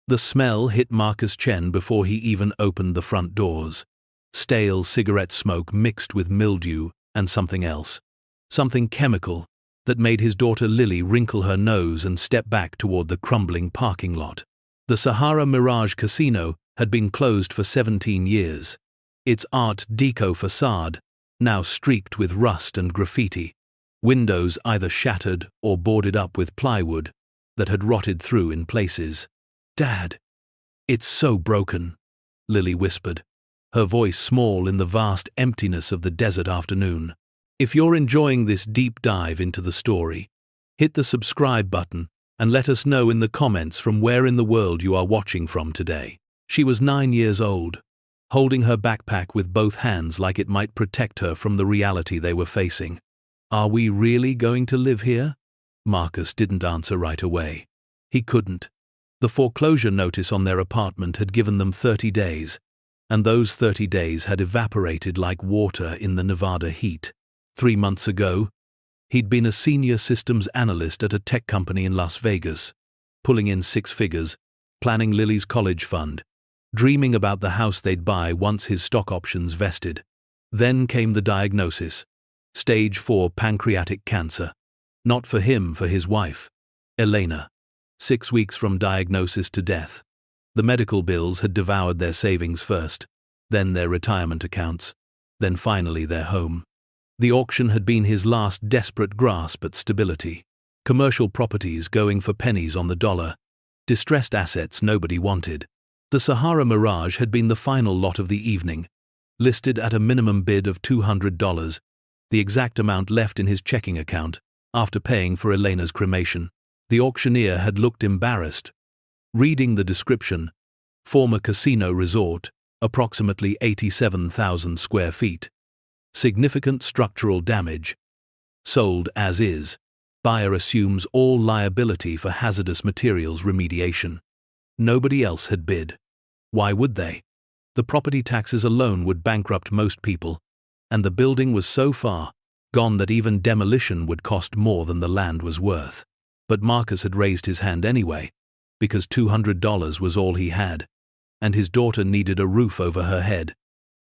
The smell hit Marcus Chen before he even opened the front doors. Stale cigarette smoke mixed with mildew and something else. Something chemical that made his daughter Lily wrinkle her nose and step back toward the crumbling parking lot. The Sahara Mirage Casino had been closed for 17 years. Its Art Deco facade, now streaked with rust and graffiti. Windows either shattered or boarded up with plywood that had rotted through in places. "Dad, it's so broken," Lily whispered, her voice small in the vast emptiness of the desert afternoon. If you're enjoying this deep dive into the story, hit the subscribe button and let us know in the comments from where in the world you are watching from today. She was 9 years old, holding her backpack with both hands like it might protect her from the reality they were facing. "Are we really going to live here?" Marcus didn't answer right away. He couldn't. The foreclosure notice on their apartment had given them 30 days, and those 30 days had evaporated like water in the Nevada heat. 3 months ago, he'd been a senior systems analyst at a tech company in Las Vegas, pulling in 6 figures, planning Lily's college fund, dreaming about the house they'd buy once his stock options vested. Then came the diagnosis: stage 4 pancreatic cancer. Not for him, for his wife, Elena. 6 weeks from diagnosis to death. The medical bills had devoured their savings first, then their retirement accounts, then finally their home. The auction had been his last desperate grasp at stability. Commercial properties going for pennies on the dollar. Distressed assets nobody wanted. The Sahara Mirage had been the final lot of the evening, listed at a minimum bid of $200, the exact amount left in his checking account, after paying for Elena's cremation. The auctioneer had looked embarrassed. Reading the description: former casino resort, approximately 87,000 square feet. Significant structural damage. Sold as is. Buyer assumes all liability for hazardous materials remediation. Nobody else had bid. Why would they? The property taxes alone would bankrupt most people, and the building was so far gone that even demolition would cost more than the land was worth. But Marcus had raised his hand anyway, because $200 was all he had, and his daughter needed a roof over her head.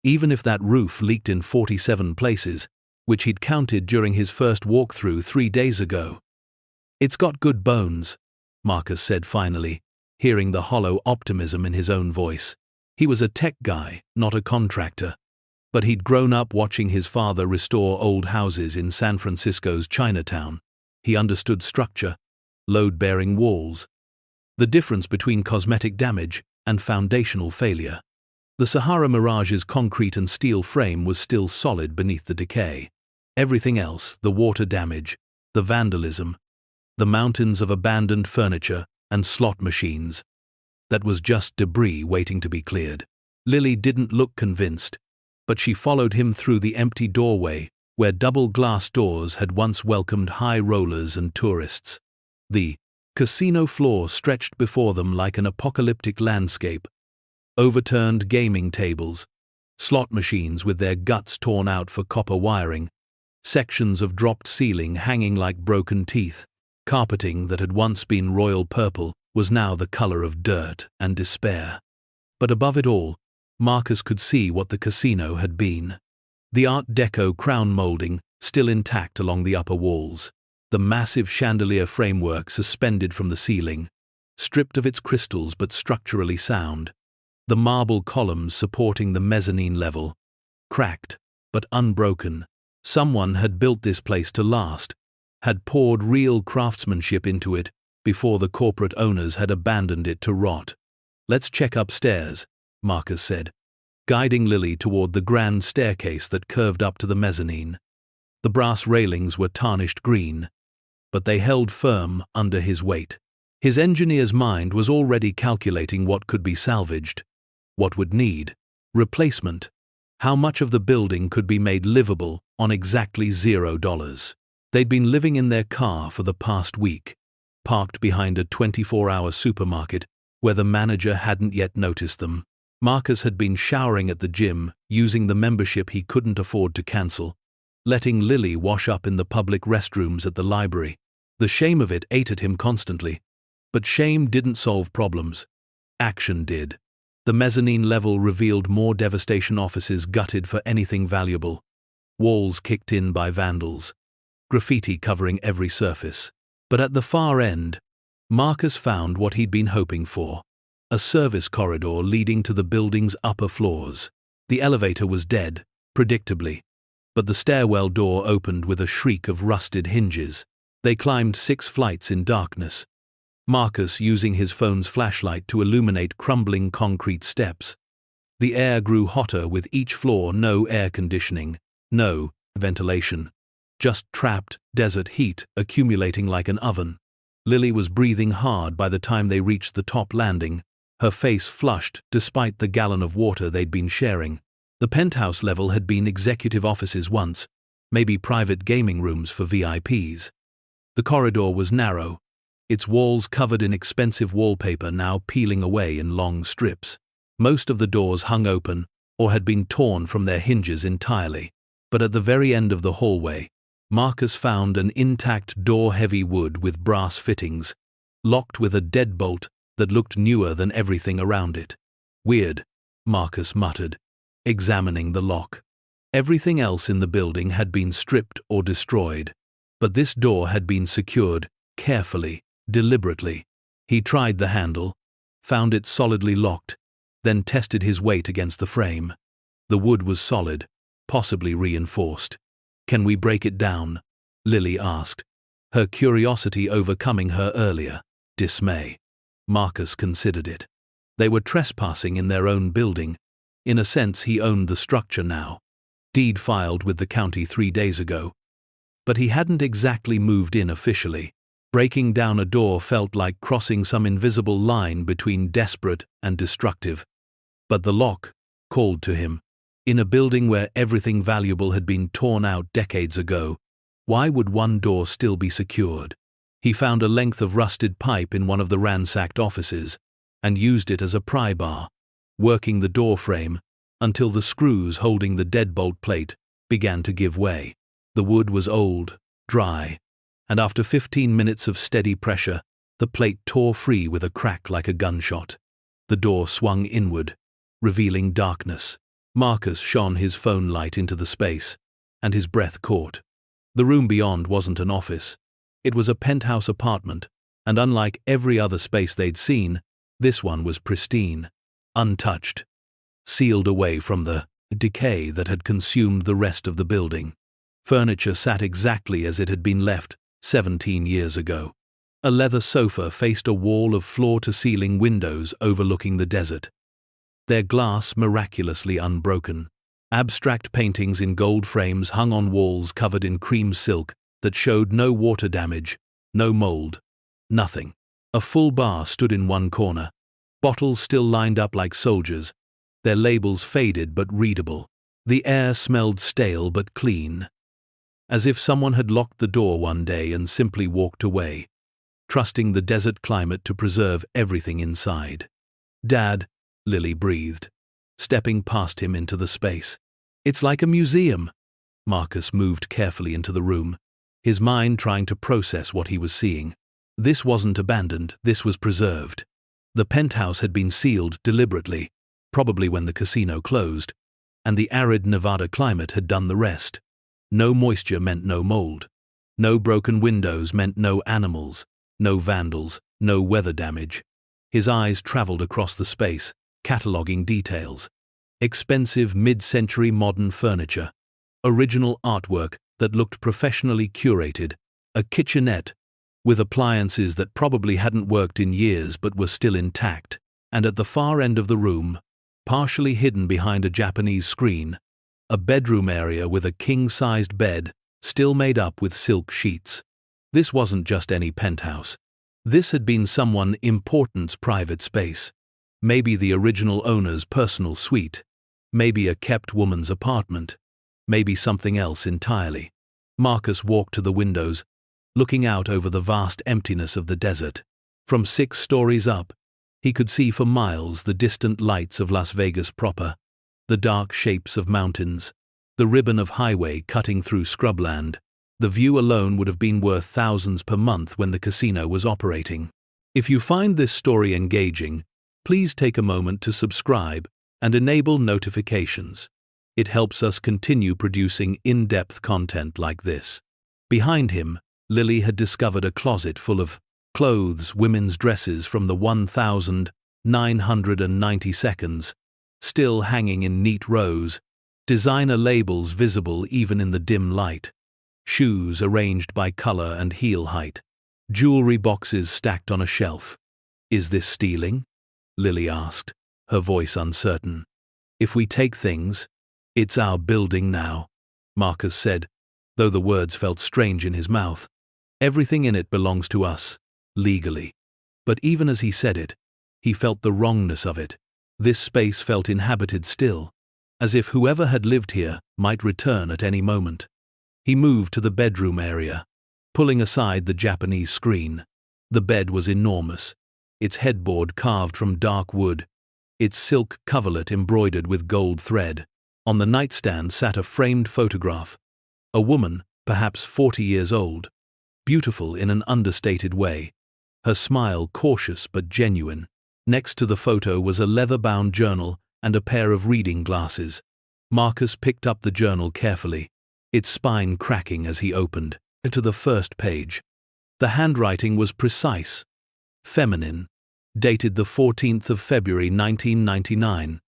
Even if that roof leaked in 47 places, which he'd counted during his first walkthrough 3 days ago. "It's got good bones," Marcus said finally, hearing the hollow optimism in his own voice. He was a tech guy, not a contractor, but he'd grown up watching his father restore old houses in San Francisco's Chinatown. He understood structure, load-bearing walls, the difference between cosmetic damage and foundational failure. The Sahara Mirage's concrete and steel frame was still solid beneath the decay. Everything else, the water damage, the vandalism, the mountains of abandoned furniture and slot machines, that was just debris waiting to be cleared. Lily didn't look convinced, but she followed him through the empty doorway where double glass doors had once welcomed high rollers and tourists. The casino floor stretched before them like an apocalyptic landscape. Overturned gaming tables, slot machines with their guts torn out for copper wiring, sections of dropped ceiling hanging like broken teeth, carpeting that had once been royal purple was now the color of dirt and despair. But above it all, Marcus could see what the casino had been. The Art Deco crown molding still intact along the upper walls, the massive chandelier framework suspended from the ceiling, stripped of its crystals but structurally sound. The marble columns supporting the mezzanine level, cracked but unbroken. Someone had built this place to last, had poured real craftsmanship into it before the corporate owners had abandoned it to rot. "Let's check upstairs," Marcus said, guiding Lily toward the grand staircase that curved up to the mezzanine. The brass railings were tarnished green, but they held firm under his weight. His engineer's mind was already calculating what could be salvaged, what would need replacement, how much of the building could be made livable on exactly $0. They'd been living in their car for the past week, parked behind a 24-hour supermarket where the manager hadn't yet noticed them. Marcus had been showering at the gym, using the membership he couldn't afford to cancel, letting Lily wash up in the public restrooms at the library. The shame of it ate at him constantly. But shame didn't solve problems. Action did. The mezzanine level revealed more devastation, offices gutted for anything valuable, walls kicked in by vandals, graffiti covering every surface. But at the far end, Marcus found what he'd been hoping for: a service corridor leading to the building's upper floors. The elevator was dead, predictably, but the stairwell door opened with a shriek of rusted hinges. They climbed 6 flights in darkness, Marcus using his phone's flashlight to illuminate crumbling concrete steps. The air grew hotter with each floor. No air conditioning, no ventilation, just trapped desert heat accumulating like an oven. Lily was breathing hard by the time they reached the top landing, her face flushed despite the gallon of water they'd been sharing. The penthouse level had been executive offices once, maybe private gaming rooms for VIPs. The corridor was narrow, its walls covered in expensive wallpaper now peeling away in long strips. Most of the doors hung open or had been torn from their hinges entirely. But at the very end of the hallway, Marcus found an intact door, heavy wood with brass fittings, locked with a deadbolt that looked newer than everything around it. Weird, Marcus muttered, examining the lock. Everything else in the building had been stripped or destroyed, but this door had been secured, carefully, deliberately. He tried the handle, found it solidly locked, then tested his weight against the frame. The wood was solid, possibly reinforced. "Can we break it down?" Lily asked, her curiosity overcoming her earlier dismay. Marcus considered it. They were trespassing in their own building. In a sense, he owned the structure now. Deed filed with the county 3 days ago. But he hadn't exactly moved in officially. Breaking down a door felt like crossing some invisible line between desperate and destructive. But the lock called to him. In a building where everything valuable had been torn out decades ago, why would one door still be secured? He found a length of rusted pipe in one of the ransacked offices and used it as a pry bar, working the door frame until the screws holding the deadbolt plate began to give way. The wood was old, dry, and after 15 minutes of steady pressure, the plate tore free with a crack like a gunshot. The door swung inward, revealing darkness. Marcus shone his phone light into the space, and his breath caught. The room beyond wasn't an office. It was a penthouse apartment, and unlike every other space they'd seen, this one was pristine, untouched, sealed away from the decay that had consumed the rest of the building. Furniture sat exactly as it had been left 17 years ago. A leather sofa faced a wall of floor-to-ceiling windows overlooking the desert, their glass miraculously unbroken. Abstract paintings in gold frames hung on walls covered in cream silk that showed no water damage, no mold, nothing. A full bar stood in one corner, bottles still lined up like soldiers, their labels faded but readable. The air smelled stale but clean, as if someone had locked the door one day and simply walked away, trusting the desert climate to preserve everything inside. "Dad," Lily breathed, stepping past him into the space. "It's like a museum." Marcus moved carefully into the room, his mind trying to process what he was seeing. This wasn't abandoned, this was preserved. The penthouse had been sealed deliberately, probably when the casino closed, and the arid Nevada climate had done the rest. No moisture meant no mold. No broken windows meant no animals, no vandals, no weather damage. His eyes traveled across the space, cataloging details. Expensive mid-century modern furniture, original artwork that looked professionally curated, a kitchenette with appliances that probably hadn't worked in years but were still intact, and at the far end of the room, partially hidden behind a Japanese screen, a bedroom area with a king-sized bed, still made up with silk sheets. This wasn't just any penthouse. This had been someone important's private space. Maybe the original owner's personal suite. Maybe a kept woman's apartment. Maybe something else entirely. Marcus walked to the windows, looking out over the vast emptiness of the desert. From 6 stories up, he could see for miles the distant lights of Las Vegas proper, the dark shapes of mountains, the ribbon of highway cutting through scrubland. The view alone would have been worth thousands per month when the casino was operating. If you find this story engaging, Please take a moment to subscribe and enable notifications. It helps us continue producing in-depth content like this. Behind him, Lily had discovered a closet full of clothes, women's dresses from the 1992, still hanging in neat rows, designer labels visible even in the dim light, shoes arranged by color and heel height, jewelry boxes stacked on a shelf. Is this stealing? Lily asked, her voice uncertain. If we take things, it's our building now, Marcus said, though the words felt strange in his mouth. Everything in it belongs to us, legally. But even as he said it, he felt the wrongness of it. This space felt inhabited still, as if whoever had lived here might return at any moment. He moved to the bedroom area, pulling aside the Japanese screen. The bed was enormous, its headboard carved from dark wood, its silk coverlet embroidered with gold thread. On the nightstand sat a framed photograph. A woman, perhaps 40 years old, beautiful in an understated way, her smile cautious but genuine. Next to the photo was a leather-bound journal and a pair of reading glasses. Marcus picked up the journal carefully, its spine cracking as he opened to the first page. The handwriting was precise, feminine, dated the 14th of February 1999.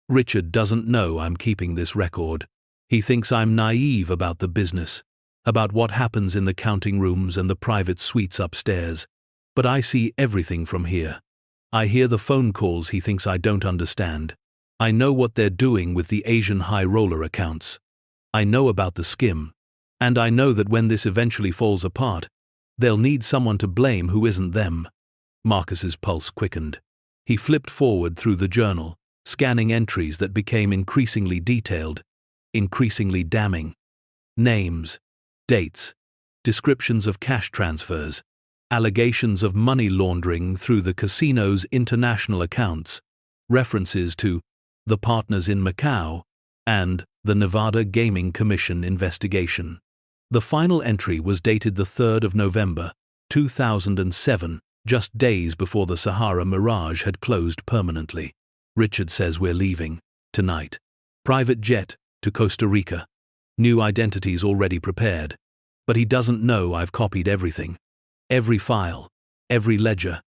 Richard doesn't know I'm keeping this record. He thinks I'm naive about the business, about what happens in the counting rooms and the private suites upstairs. But I see everything from here. I hear the phone calls he thinks I don't understand. I know what they're doing with the Asian high roller accounts. I know about the skim. And I know that when this eventually falls apart, they'll need someone to blame who isn't them. Marcus's pulse quickened. He flipped forward through the journal, scanning entries that became increasingly detailed, increasingly damning. Names, dates, descriptions of cash transfers, allegations of money laundering through the casino's international accounts, references to the partners in Macau and the Nevada Gaming Commission investigation. The final entry was dated the 3rd of November, 2007, just days before the Sahara Mirage had closed permanently. Richard says we're leaving tonight. Private jet to Costa Rica. New identities already prepared. But he doesn't know I've copied everything. Every file, every ledger,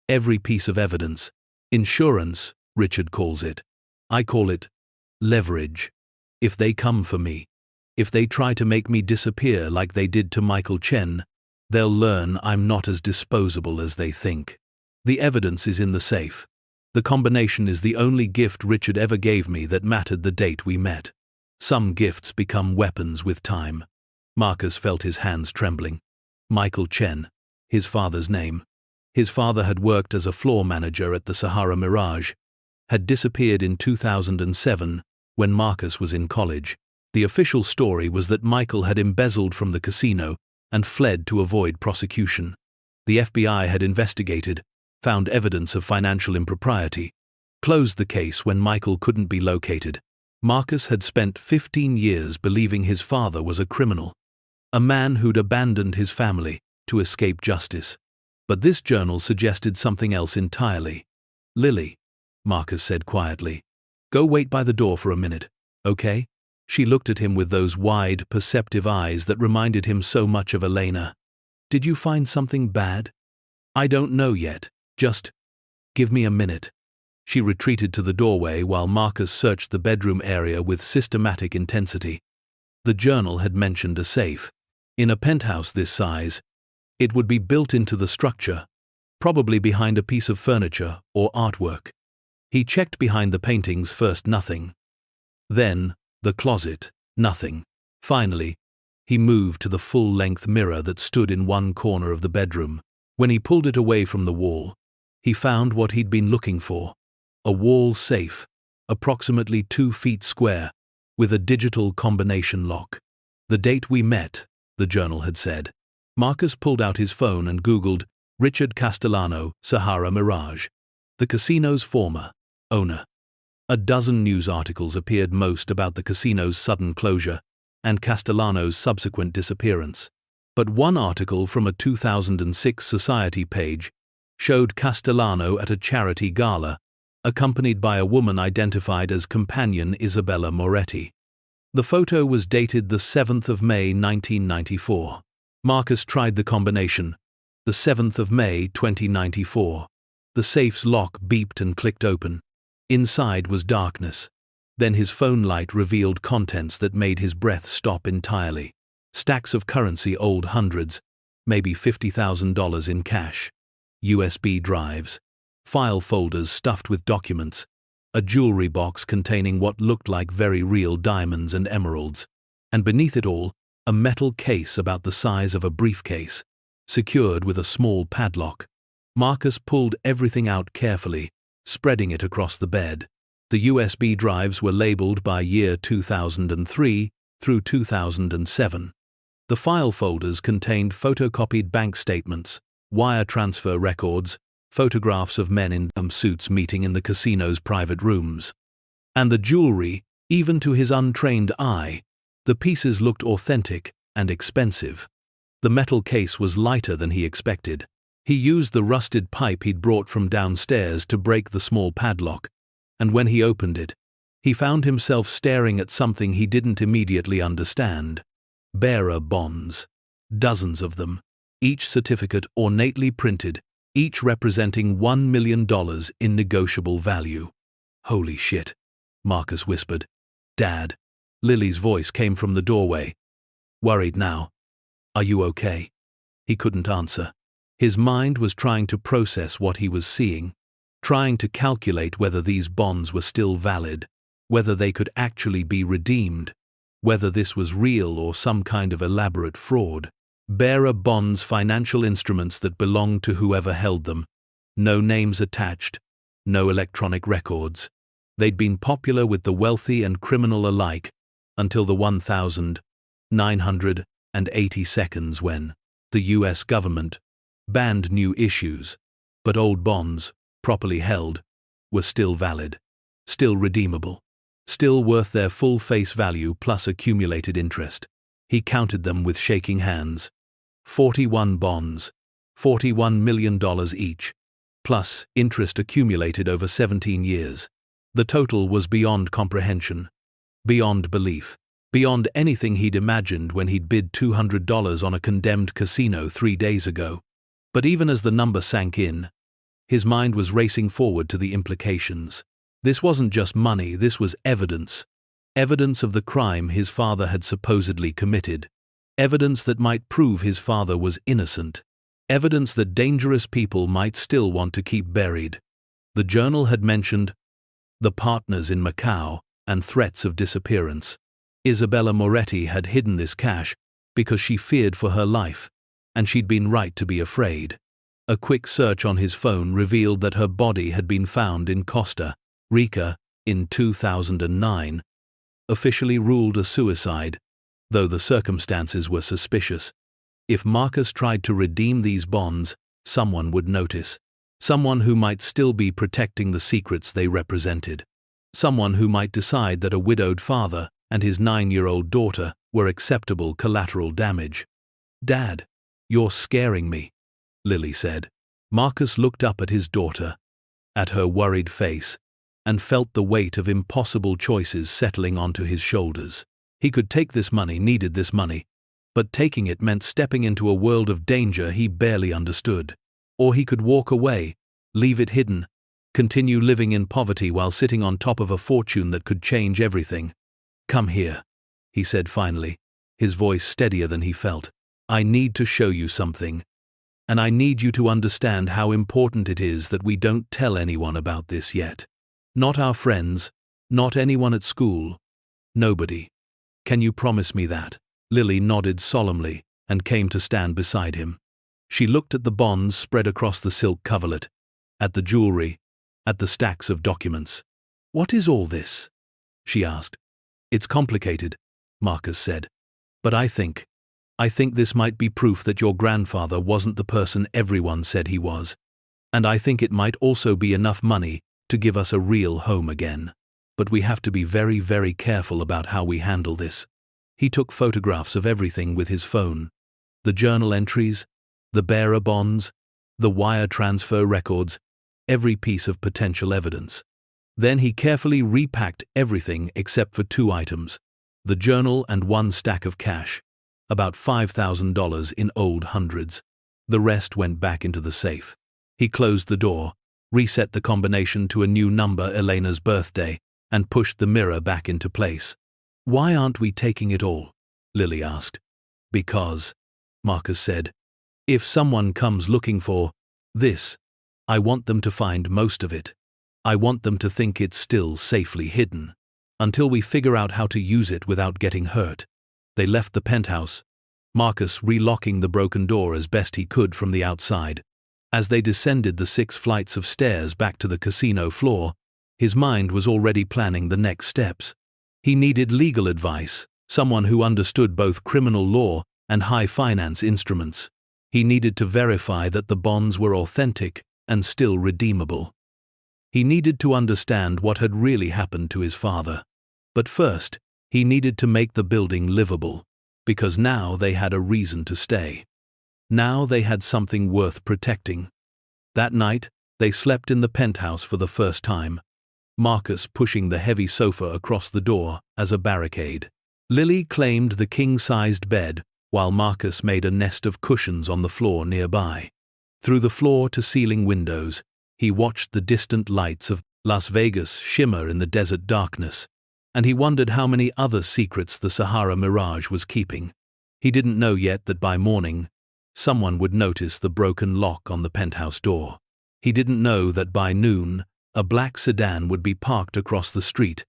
every piece of evidence. Insurance, Richard calls it. I call it leverage. If they come for me, if they try to make me disappear like they did to Marcus Chen, they'll learn I'm not as disposable as they think. The evidence is in the safe. The combination is the only gift Richard ever gave me that mattered the date we met. Some gifts become weapons with time. Marcus felt his hands trembling. Marcus Chen, his father's name. His father had worked as a floor manager at the Sahara Mirage, had disappeared in 2007 when Marcus was in college. The official story was that Michael had embezzled from the casino and fled to avoid prosecution. The FBI had investigated, found evidence of financial impropriety, closed the case when Michael couldn't be located. Marcus had spent 15 years believing his father was a criminal, a man who'd abandoned his family to escape justice. But this journal suggested something else entirely. Lily, Marcus said quietly, go wait by the door for a minute, okay? She looked at him with those wide, perceptive eyes that reminded him so much of Elena. Did you find something bad? I don't know yet. Just give me a minute. She retreated to the doorway while Marcus searched the bedroom area with systematic intensity. The journal had mentioned a safe. In a penthouse this size, it would be built into the structure, probably behind a piece of furniture or artwork. He checked behind the paintings first, nothing. Then, the closet, nothing. Finally, he moved to the full-length mirror that stood in one corner of the bedroom. When he pulled it away from the wall, he found what he'd been looking for. A wall safe, approximately 2 feet square, with a digital combination lock. The date we met, the journal had said. Marcus pulled out his phone and Googled Richard Castellano, Sahara Mirage, the casino's former owner. A dozen news articles appeared, most about the casino's sudden closure and Castellano's subsequent disappearance. But one article from a 2006 Society page showed Castellano at a charity gala accompanied by a woman identified as companion Isabella Moretti. The photo was dated the 7th of May 1994. Marcus tried the combination. The 7th of May 2094. The safe's lock beeped and clicked open. Inside was darkness. Then his phone light revealed contents that made his breath stop entirely. Stacks of currency, old hundreds, maybe $50,000 in cash. USB drives. File folders stuffed with documents. A jewelry box containing what looked like very real diamonds and emeralds. And beneath it all, a metal case about the size of a briefcase, secured with a small padlock. Marcus pulled everything out carefully, spreading it across the bed. The USB drives were labeled by year 2003 through 2007. The file folders contained photocopied bank statements, wire transfer records, photographs of men in suits meeting in the casino's private rooms. And the jewelry, even to his untrained eye, the pieces looked authentic and expensive. The metal case was lighter than he expected. He used the rusted pipe he'd brought from downstairs to break the small padlock, and when he opened it, he found himself staring at something he didn't immediately understand. Bearer bonds. Dozens of them, each certificate ornately printed, each representing $1 million in negotiable value. "Holy shit," Marcus whispered. "Dad." Lily's voice came from the doorway. "Worried now? Are you okay?" He couldn't answer. His mind was trying to process what he was seeing, trying to calculate whether these bonds were still valid, whether they could actually be redeemed, whether this was real or some kind of elaborate fraud. Bearer bonds, financial instruments that belonged to whoever held them. No names attached, no electronic records. They'd been popular with the wealthy and criminal alike until the 1980 seconds when the US government banned new issues, but old bonds, properly held, were still valid, still redeemable, still worth their full face value plus accumulated interest. He counted them with shaking hands. 41 bonds, $41 million each, plus interest accumulated over 17 years. The total was beyond comprehension, beyond belief, beyond anything he'd imagined when he'd bid $200 on a condemned casino 3 days ago. But even as the number sank in, his mind was racing forward to the implications. This wasn't just money, this was evidence. Evidence of the crime his father had supposedly committed. Evidence that might prove his father was innocent. Evidence that dangerous people might still want to keep buried. The journal had mentioned the partners in Macau and threats of disappearance. Isabella Moretti had hidden this cash because she feared for her life, and she'd been right to be afraid. A quick search on his phone revealed that her body had been found in Costa Rica in 2009, officially ruled a suicide, though the circumstances were suspicious. If Marcus tried to redeem these bonds, someone would notice. Someone who might still be protecting the secrets they represented. Someone who might decide that a widowed father and his 9-year-old daughter were acceptable collateral damage. "Dad, you're scaring me," Lily said. Marcus looked up at his daughter, at her worried face, and felt the weight of impossible choices settling onto his shoulders. He could take this money, needed this money, but taking it meant stepping into a world of danger he barely understood. Or he could walk away, leave it hidden, continue living in poverty while sitting on top of a fortune that could change everything. "Come here," he said finally, his voice steadier than he felt. "I need to show you something, and I need you to understand how important it is that we don't tell anyone about this yet. Not our friends, not anyone at school, nobody. Can you promise me that?" Lily nodded solemnly and came to stand beside him. She looked at the bonds spread across the silk coverlet, at the jewelry, at the stacks of documents. "What is all this?" she asked. "It's complicated," Marcus said. "But I think this might be proof that your grandfather wasn't the person everyone said he was. And I think it might also be enough money to give us a real home again. But we have to be very, very careful about how we handle this." He took photographs of everything with his phone. The journal entries, the bearer bonds, the wire transfer records, every piece of potential evidence. Then he carefully repacked everything except for 2 items, the journal and 1 stack of cash, about $5,000 in old hundreds. The rest went back into the safe. He closed the door, reset the combination to a new number, Elena's birthday, and pushed the mirror back into place. "Why aren't we taking it all?" Lily asked. "Because," Marcus said, "if someone comes looking for this, I want them to find most of it. I want them to think it's still safely hidden. Until we figure out how to use it without getting hurt." They left the penthouse, Marcus relocking the broken door as best he could from the outside. As they descended the 6 flights of stairs back to the casino floor, his mind was already planning the next steps. He needed legal advice, someone who understood both criminal law and high finance instruments. He needed to verify that the bonds were authentic and still redeemable. He needed to understand what had really happened to his father. But first, he needed to make the building livable, because now they had a reason to stay. Now they had something worth protecting. That night, they slept in the penthouse for the first time, Marcus pushing the heavy sofa across the door as a barricade. Lily claimed the king-sized bed, while Marcus made a nest of cushions on the floor nearby. Through the floor-to-ceiling windows, he watched the distant lights of Las Vegas shimmer in the desert darkness, and he wondered how many other secrets the Sahara Mirage was keeping. He didn't know yet that by morning, someone would notice the broken lock on the penthouse door. He didn't know that by noon, a black sedan would be parked across the street,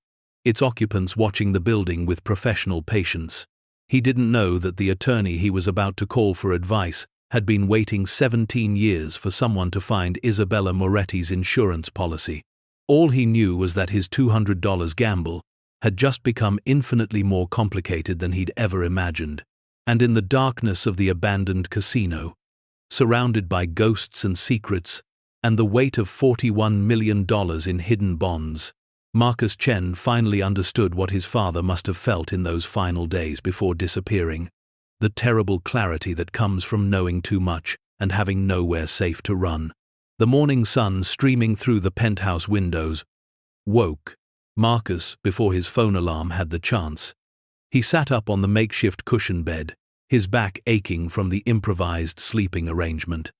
its occupants watching the building with professional patience. He didn't know that the attorney he was about to call for advice had been waiting 17 years for someone to find Isabella Moretti's insurance policy. All he knew was that his $200 gamble had just become infinitely more complicated than he'd ever imagined. And in the darkness of the abandoned casino, surrounded by ghosts and secrets, and the weight of $41 million in hidden bonds, Marcus Chen finally understood what his father must have felt in those final days before disappearing. The terrible clarity that comes from knowing too much and having nowhere safe to run. The morning sun streaming through the penthouse windows woke Marcus before his phone alarm had the chance. He sat up on the makeshift cushion bed, his back aching from the improvised sleeping arrangement.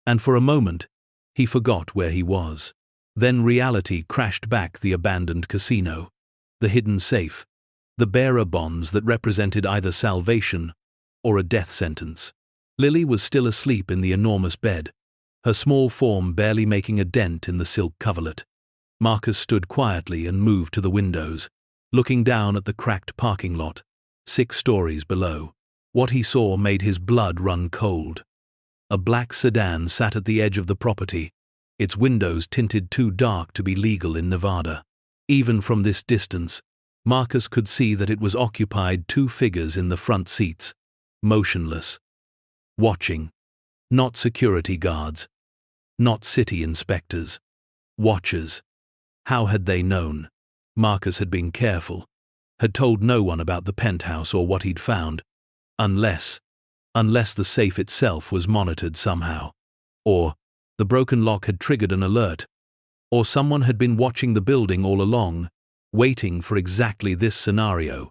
And for a moment, he forgot where he was. Then reality crashed back the abandoned casino, the hidden safe, the bearer bonds that represented either salvation or a death sentence. Lily was still asleep in the enormous bed, her small form barely making a dent in the silk coverlet. Marcus stood quietly and moved to the windows, looking down at the cracked parking lot, 6 stories below. What he saw made his blood run cold. A black sedan sat at the edge of the property, its windows tinted too dark to be legal in Nevada. Even from this distance, Marcus could see that it was occupied 2 figures in the front seats, motionless, watching. Not security guards, not city inspectors, watchers. How had they known? Marcus had been careful, had told no one about the penthouse or what he'd found, unless the safe itself was monitored somehow, or the broken lock had triggered an alert, or someone had been watching the building all along, waiting for exactly this scenario.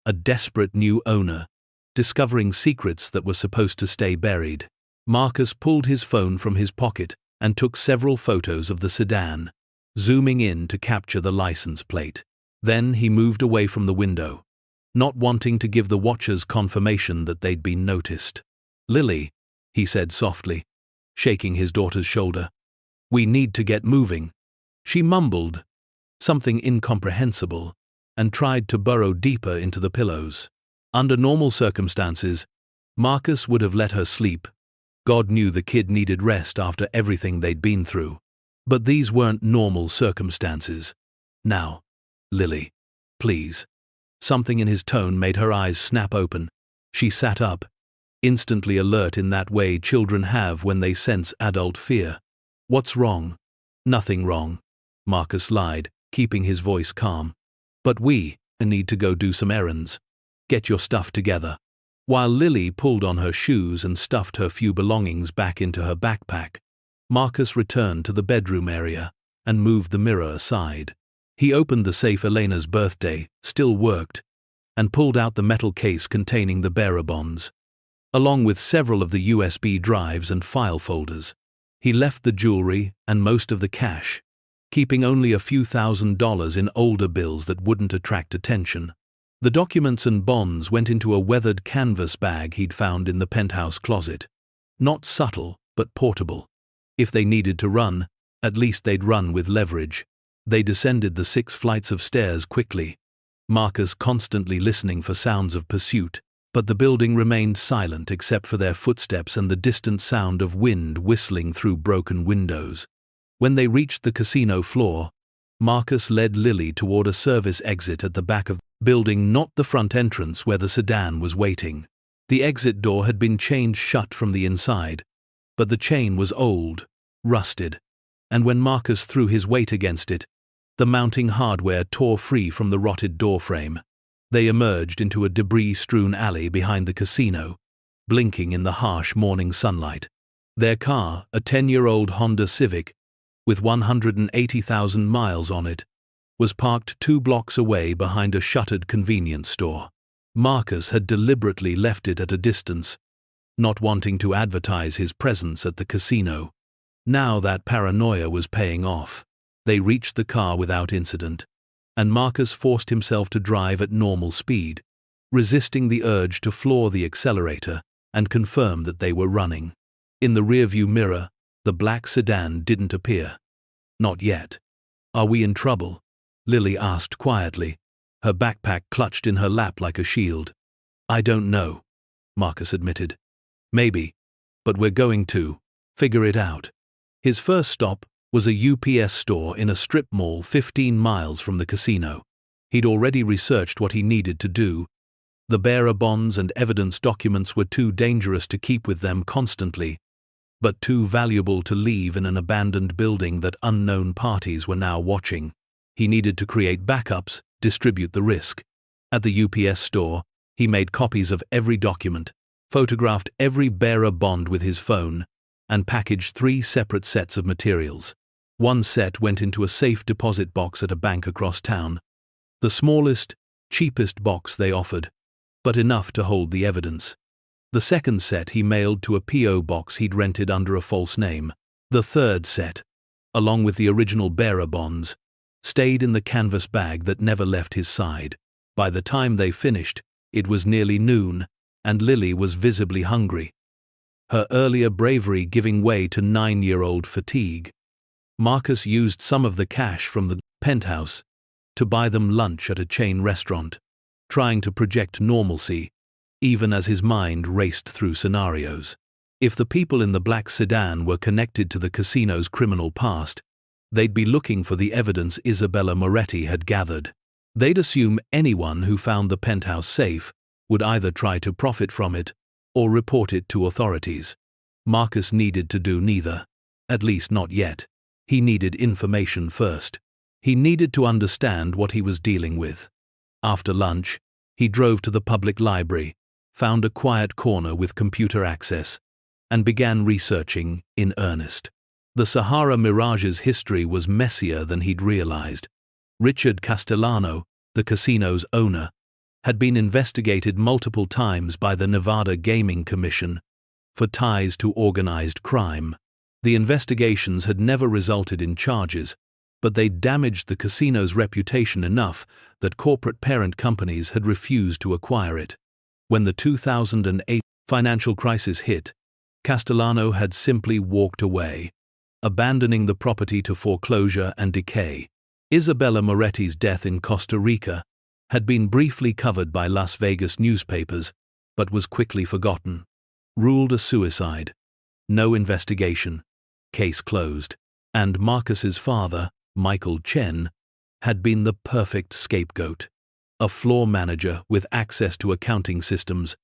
A desperate new owner, discovering secrets that were supposed to stay buried. Marcus pulled his phone from his pocket and took several photos of the sedan, zooming in to capture the license plate. Then he moved away from the window, not wanting to give the watchers confirmation that they'd been noticed. "Lily," he said softly, shaking his daughter's shoulder. "We need to get moving." She mumbled something incomprehensible and tried to burrow deeper into the pillows. Under normal circumstances, Marcus would have let her sleep. God knew the kid needed rest after everything they'd been through. But these weren't normal circumstances. "Now, Lily, please." Something in his tone made her eyes snap open. She sat up, instantly alert in that way children have when they sense adult fear. "What's wrong?" "Nothing wrong," Marcus lied, keeping his voice calm. "But we need to go do some errands. Get your stuff together." While Lily pulled on her shoes and stuffed her few belongings back into her backpack, Marcus returned to the bedroom area and moved the mirror aside. He opened the safe Elena's birthday still worked, and pulled out the metal case containing the bearer bonds, along with several of the USB drives and file folders. He left the jewelry and most of the cash, keeping only a few $1,000s in older bills that wouldn't attract attention. The documents and bonds went into a weathered canvas bag he'd found in the penthouse closet. Not subtle, but portable. If they needed to run, at least they'd run with leverage. They descended the 6 flights of stairs quickly, Marcus constantly listening for sounds of pursuit, but the building remained silent except for their footsteps and the distant sound of wind whistling through broken windows. When they reached the casino floor, Marcus led Lily toward a service exit at the back of the building, not the front entrance where the sedan was waiting. The exit door had been chained shut from the inside, but the chain was old, rusted, and when Marcus threw his weight against it, the mounting hardware tore free from the rotted doorframe. They emerged into a debris-strewn alley behind the casino, blinking in the harsh morning sunlight. Their car, a 10-year-old Honda Civic, with 180,000 miles on it, was parked 2 blocks away behind a shuttered convenience store. Marcus had deliberately left it at a distance, not wanting to advertise his presence at the casino. Now that paranoia was paying off. They reached the car without incident, and Marcus forced himself to drive at normal speed, resisting the urge to floor the accelerator and confirm that they were running. In the rearview mirror, the black sedan didn't appear. Not yet. "Are we in trouble?" Lily asked quietly, her backpack clutched in her lap like a shield. "I don't know," Marcus admitted. "Maybe, but we're going to figure it out." His first stop was a UPS store in a strip mall 15 miles from the casino. He'd already researched what he needed to do. The bearer bonds and evidence documents were too dangerous to keep with them constantly, but too valuable to leave in an abandoned building that unknown parties were now watching. He needed to create backups, distribute the risk. At the UPS store, he made copies of every document, photographed every bearer bond with his phone, and packaged 3 separate sets of materials. One set went into a safe deposit box at a bank across town, the smallest, cheapest box they offered, but enough to hold the evidence. The second set he mailed to a P.O. box he'd rented under a false name. The third set, along with the original bearer bonds, stayed in the canvas bag that never left his side. By the time they finished, it was nearly noon, and Lily was visibly hungry, her earlier bravery giving way to 9-year-old fatigue. Marcus used some of the cash from the Penthouse to buy them lunch at a chain restaurant, trying to project normalcy, even as his mind raced through scenarios. If the people in the black sedan were connected to the casino's criminal past, they'd be looking for the evidence Isabella Moretti had gathered. They'd assume anyone who found the penthouse safe would either try to profit from it or report it to authorities. Marcus needed to do neither, at least not yet. He needed information first. He needed to understand what he was dealing with. After lunch, he drove to the public library, found a quiet corner with computer access, and began researching in earnest. The Sahara Mirage's history was messier than he'd realized. Richard Castellano, the casino's owner, had been investigated multiple times by the Nevada Gaming Commission for ties to organized crime. The investigations had never resulted in charges, but they'd damaged the casino's reputation enough that corporate parent companies had refused to acquire it. When the 2008 financial crisis hit, Castellano had simply walked away, abandoning the property to foreclosure and decay. Isabella Moretti's death in Costa Rica had been briefly covered by Las Vegas newspapers, but was quickly forgotten. Ruled a suicide. No investigation. Case closed. And Marcus's father, Michael Chen, had been the perfect scapegoat. A floor manager with access to accounting systems,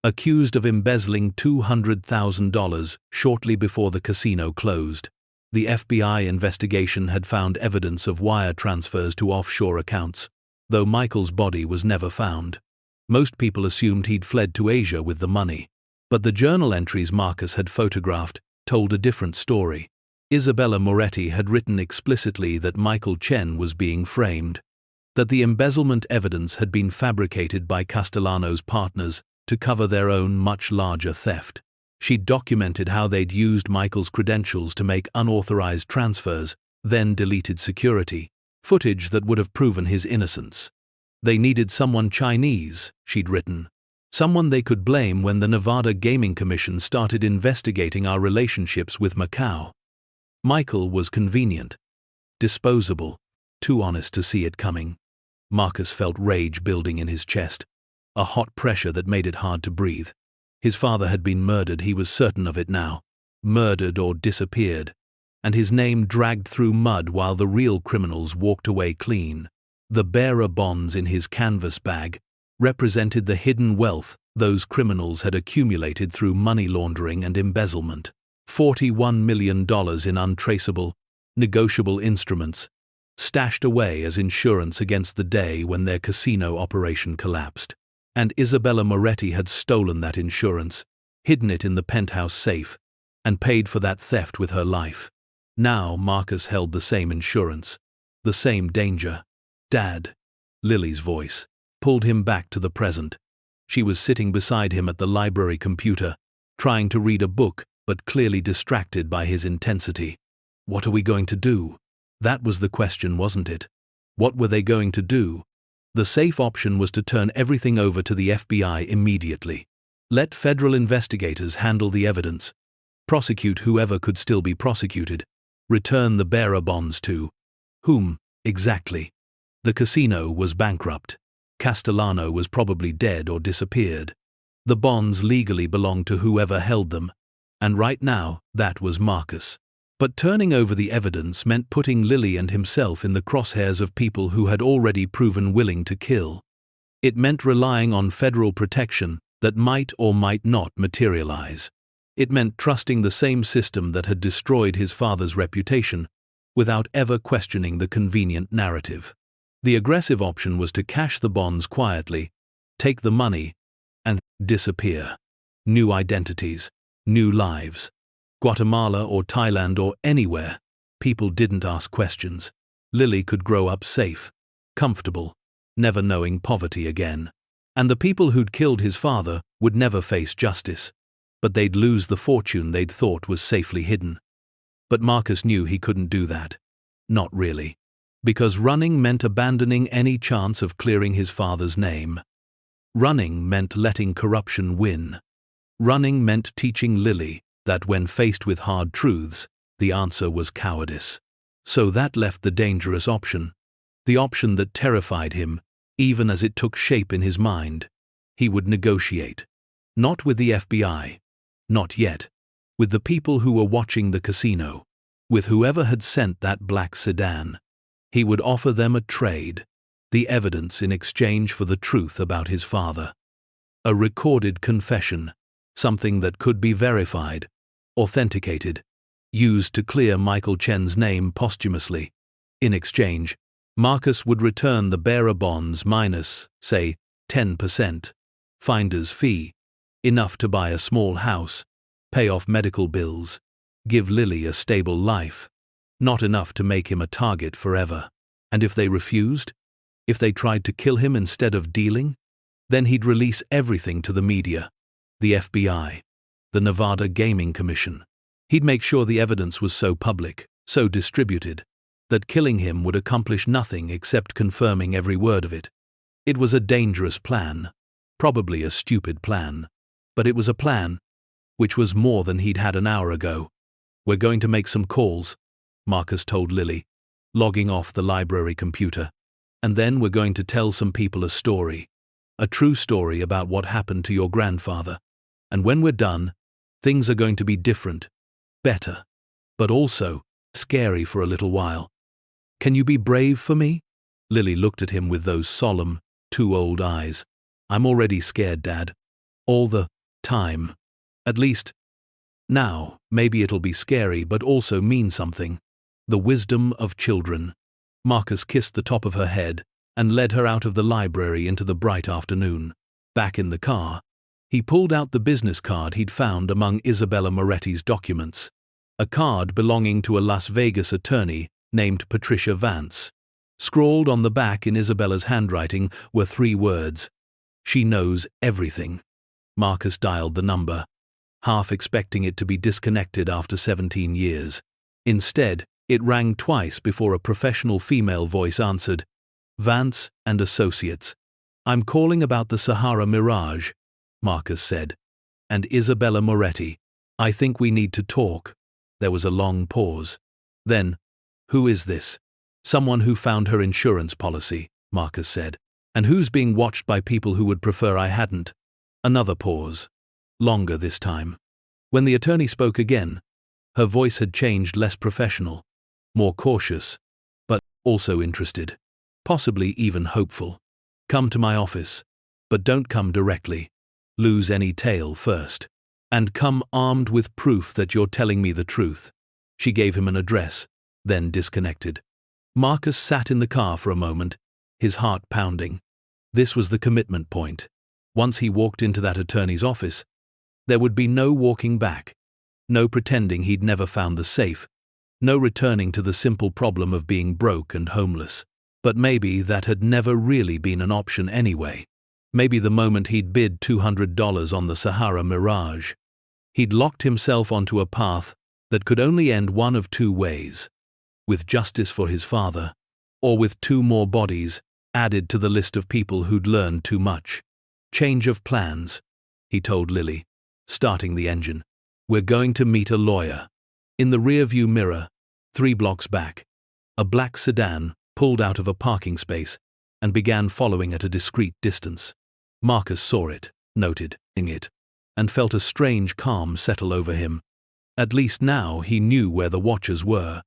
accused of embezzling $200,000 shortly before the casino closed. The FBI investigation had found evidence of wire transfers to offshore accounts, though Michael's body was never found. Most people assumed he'd fled to Asia with the money, but the journal entries Marcus had photographed told a different story. Isabella Moretti had written explicitly that Michael Chen was being framed, that the embezzlement evidence had been fabricated by Castellano's partners to cover their own much larger theft. She'd documented how they'd used Michael's credentials to make unauthorized transfers, then deleted security footage that would have proven his innocence. They needed someone Chinese, she'd written. Someone they could blame when the Nevada Gaming Commission started investigating our relationships with Macau. Michael was convenient, disposable, too honest to see it coming. Marcus felt rage building in his chest, a hot pressure that made it hard to breathe. His father had been murdered, he was certain of it now. Murdered or disappeared, and his name dragged through mud while the real criminals walked away clean. The bearer bonds in his canvas bag represented the hidden wealth those criminals had accumulated through money laundering and embezzlement. $41 million in untraceable, negotiable instruments, stashed away as insurance against the day when their casino operation collapsed. And Isabella Moretti had stolen that insurance, hidden it in the Penthouse safe, and paid for that theft with her life. Now Marcus held the same insurance, the same danger. Dad, Lily's voice, pulled him back to the present. She was sitting beside him at the library computer, trying to read a book, but clearly distracted by his intensity. What are we going to do? That was the question, wasn't it? What were they going to do? The safe option was to turn everything over to the FBI immediately. Let federal investigators handle the evidence. Prosecute whoever could still be prosecuted. Return the bearer bonds to whom, exactly? The casino was bankrupt. Castellano was probably dead or disappeared. The bonds legally belonged to whoever held them, and right now, that was Marcus. But turning over the evidence meant putting Lily and himself in the crosshairs of people who had already proven willing to kill. It meant relying on federal protection that might or might not materialize. It meant trusting the same system that had destroyed his father's reputation, without ever questioning the convenient narrative. The aggressive option was to cash the bonds quietly, take the money, and disappear. New identities, new lives. Guatemala or Thailand or anywhere, people didn't ask questions. Lily could grow up safe, comfortable, never knowing poverty again. And the people who'd killed his father would never face justice. But they'd lose the fortune they'd thought was safely hidden. But Marcus knew he couldn't do that. Not really. Because running meant abandoning any chance of clearing his father's name. Running meant letting corruption win. Running meant teaching Lily that when faced with hard truths, the answer was cowardice. So that left the dangerous option. The option that terrified him, even as it took shape in his mind. He would negotiate. Not with the FBI. Not yet. With the people who were watching the casino. With whoever had sent that black sedan. He would offer them a trade. The evidence in exchange for the truth about his father. A recorded confession. Something that could be verified, authenticated, used to clear Michael Chen's name posthumously. In exchange, Marcus would return the bearer bonds minus, say, 10%. Finder's fee. Enough to buy a small house, pay off medical bills, give Lily a stable life. Not enough to make him a target forever. And if they refused? If they tried to kill him instead of dealing? Then he'd release everything to the media. The FBI. The Nevada Gaming Commission. He'd make sure the evidence was so public, so distributed, that killing him would accomplish nothing except confirming every word of it. It was a dangerous plan. Probably a stupid plan. But it was a plan, which was more than he'd had an hour ago. We're going to make some calls, Marcus told Lily, logging off the library computer. And then we're going to tell some people a story. A true story about what happened to your grandfather. And when we're done, things are going to be different, better, but also scary for a little while. Can you be brave for me? Lily looked at him with those solemn, too old eyes. I'm already scared, Dad. All the time. At least, now, maybe it'll be scary but also mean something. The wisdom of children. Marcus kissed the top of her head and led her out of the library into the bright afternoon. Back in the car, he pulled out the business card he'd found among Isabella Moretti's documents. a card belonging to a Las Vegas attorney named Patricia Vance. Scrawled on the back in Isabella's handwriting were 3 words: "She knows everything." Marcus dialed the number, half expecting it to be disconnected after 17 years. Instead, it rang twice before a professional female voice answered. "Vance and Associates. I'm calling about the Sahara Mirage," Marcus said. "And Isabella Moretti. I think we need to talk." There was a long pause. Then, "Who is this?" "Someone who found her insurance policy," Marcus said. "And who's being watched by people who would prefer I hadn't." Another pause. Longer this time. When the attorney spoke again, her voice had changed, less professional, more cautious, but also interested, possibly even hopeful. "Come to my office, but don't come directly. Lose any tail first. And come armed with proof that you're telling me the truth." She gave him an address, then disconnected. Marcus sat in the car for a moment, his heart pounding. This was the commitment point. Once he walked into that attorney's office, there would be no walking back. No pretending he'd never found the safe. No returning to the simple problem of being broke and homeless. But maybe that had never really been an option anyway. Maybe the moment he'd bid $200 on the Sahara Mirage, he'd locked himself onto a path that could only end one of 2 ways: with justice for his father, or with 2 more bodies added to the list of people who'd learned too much. "Change of plans," he told Lily, starting the engine. "We're going to meet a lawyer." In the rearview mirror, 3 blocks back, a black sedan pulled out of a parking space and began following at a discreet distance. Marcus saw it, noted it, and felt a strange calm settle over him. At least now he knew where the watchers were.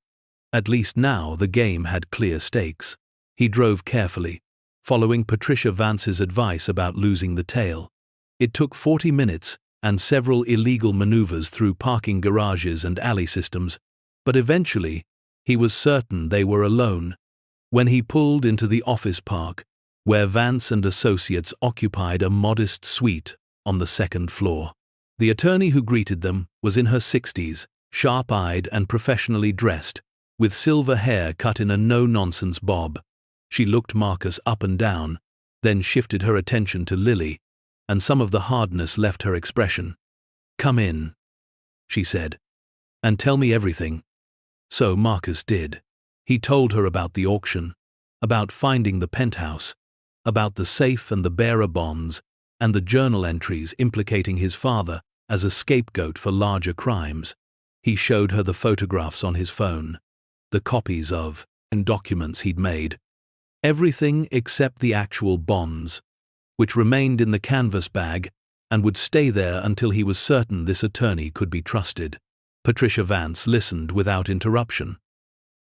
At least now the game had clear stakes. He drove carefully, following Patricia Vance's advice about losing the tail. It took 40 minutes and several illegal maneuvers through parking garages and alley systems, but eventually he was certain they were alone. When he pulled into the office park, where Vance and Associates occupied a modest suite on the 2nd floor. The attorney who greeted them was in her 60s, sharp-eyed and professionally dressed, with silver hair cut in a no-nonsense bob. She looked Marcus up and down, then shifted her attention to Lily, and some of the hardness left her expression. "Come in," she said, "and tell me everything." So Marcus did. He told her about the auction, about finding the penthouse, about the safe and the bearer bonds, and the journal entries implicating his father as a scapegoat for larger crimes. He showed her the photographs on his phone, the copies of and documents he'd made. Everything except the actual bonds, which remained in the canvas bag and would stay there until he was certain this attorney could be trusted. Patricia Vance listened without interruption,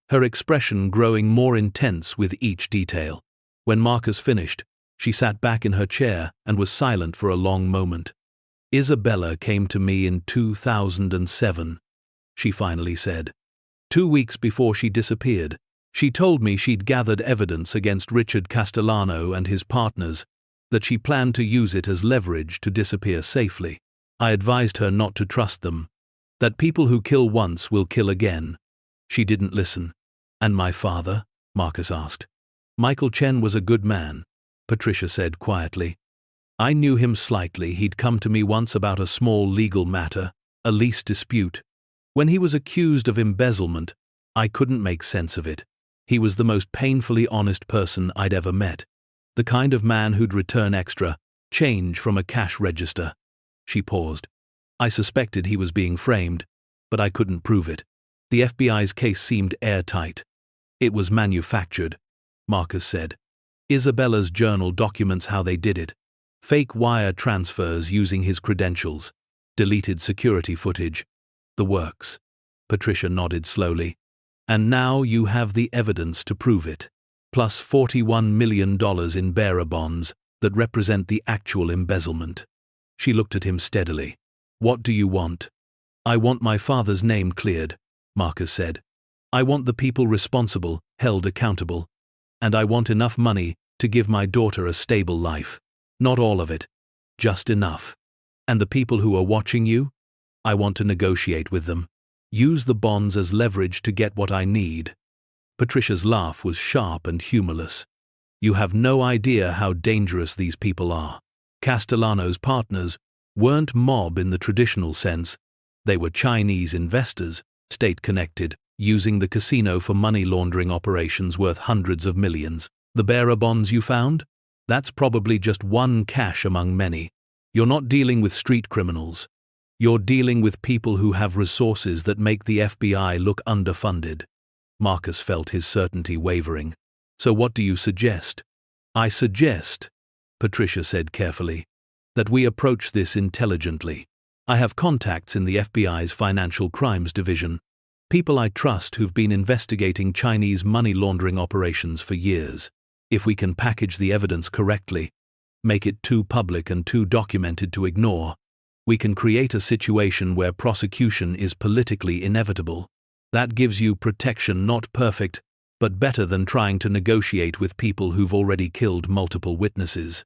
her expression growing more intense with each detail. When Marcus finished, she sat back in her chair and was silent for a long moment. "Isabella came to me in 2007, she finally said. 2 weeks before she disappeared, she told me she'd gathered evidence against Richard Castellano and his partners, that she planned to use it as leverage to disappear safely. I advised her not to trust them, that people who kill once will kill again. She didn't listen." "And my father?" Marcus asked. "Michael Chen was a good man," Patricia said quietly. "I knew him slightly. He'd come to me once about a small legal matter, a lease dispute. When he was accused of embezzlement, I couldn't make sense of it. He was the most painfully honest person I'd ever met. The kind of man who'd return extra change from a cash register." She paused. "I suspected he was being framed, but I couldn't prove it. The FBI's case seemed airtight. It was manufactured," Marcus said. "Isabella's journal documents how they did it. Fake wire transfers using his credentials, deleted security footage, the works." Patricia nodded slowly. "And now you have the evidence to prove it, plus $41 million in bearer bonds that represent the actual embezzlement." She looked at him steadily. "What do you want?" "I want my father's name cleared," Marcus said. "I want the people responsible held accountable. And I want enough money to give my daughter a stable life. Not all of it, just enough. And the people who are watching you? I want to negotiate with them. Use the bonds as leverage to get what I need." Patricia's laugh was sharp and humorless. "You have no idea how dangerous these people are." Castellano's partners weren't mob in the traditional sense. They were Chinese investors, state-connected, using the casino for money laundering operations worth hundreds of millions. The bearer bonds you found? That's probably just one cache among many. You're not dealing with street criminals. You're dealing with people who have resources that make the FBI look underfunded. Marcus felt his certainty wavering. "So what do you suggest?" "I suggest," Patricia said carefully, "that we approach this intelligently. I have contacts in the FBI's Financial Crimes Division, people I trust who've been investigating Chinese money laundering operations for years. If we can package the evidence correctly, make it too public and too documented to ignore, we can create a situation where prosecution is politically inevitable. That gives you protection, not perfect, but better than trying to negotiate with people who've already killed multiple witnesses."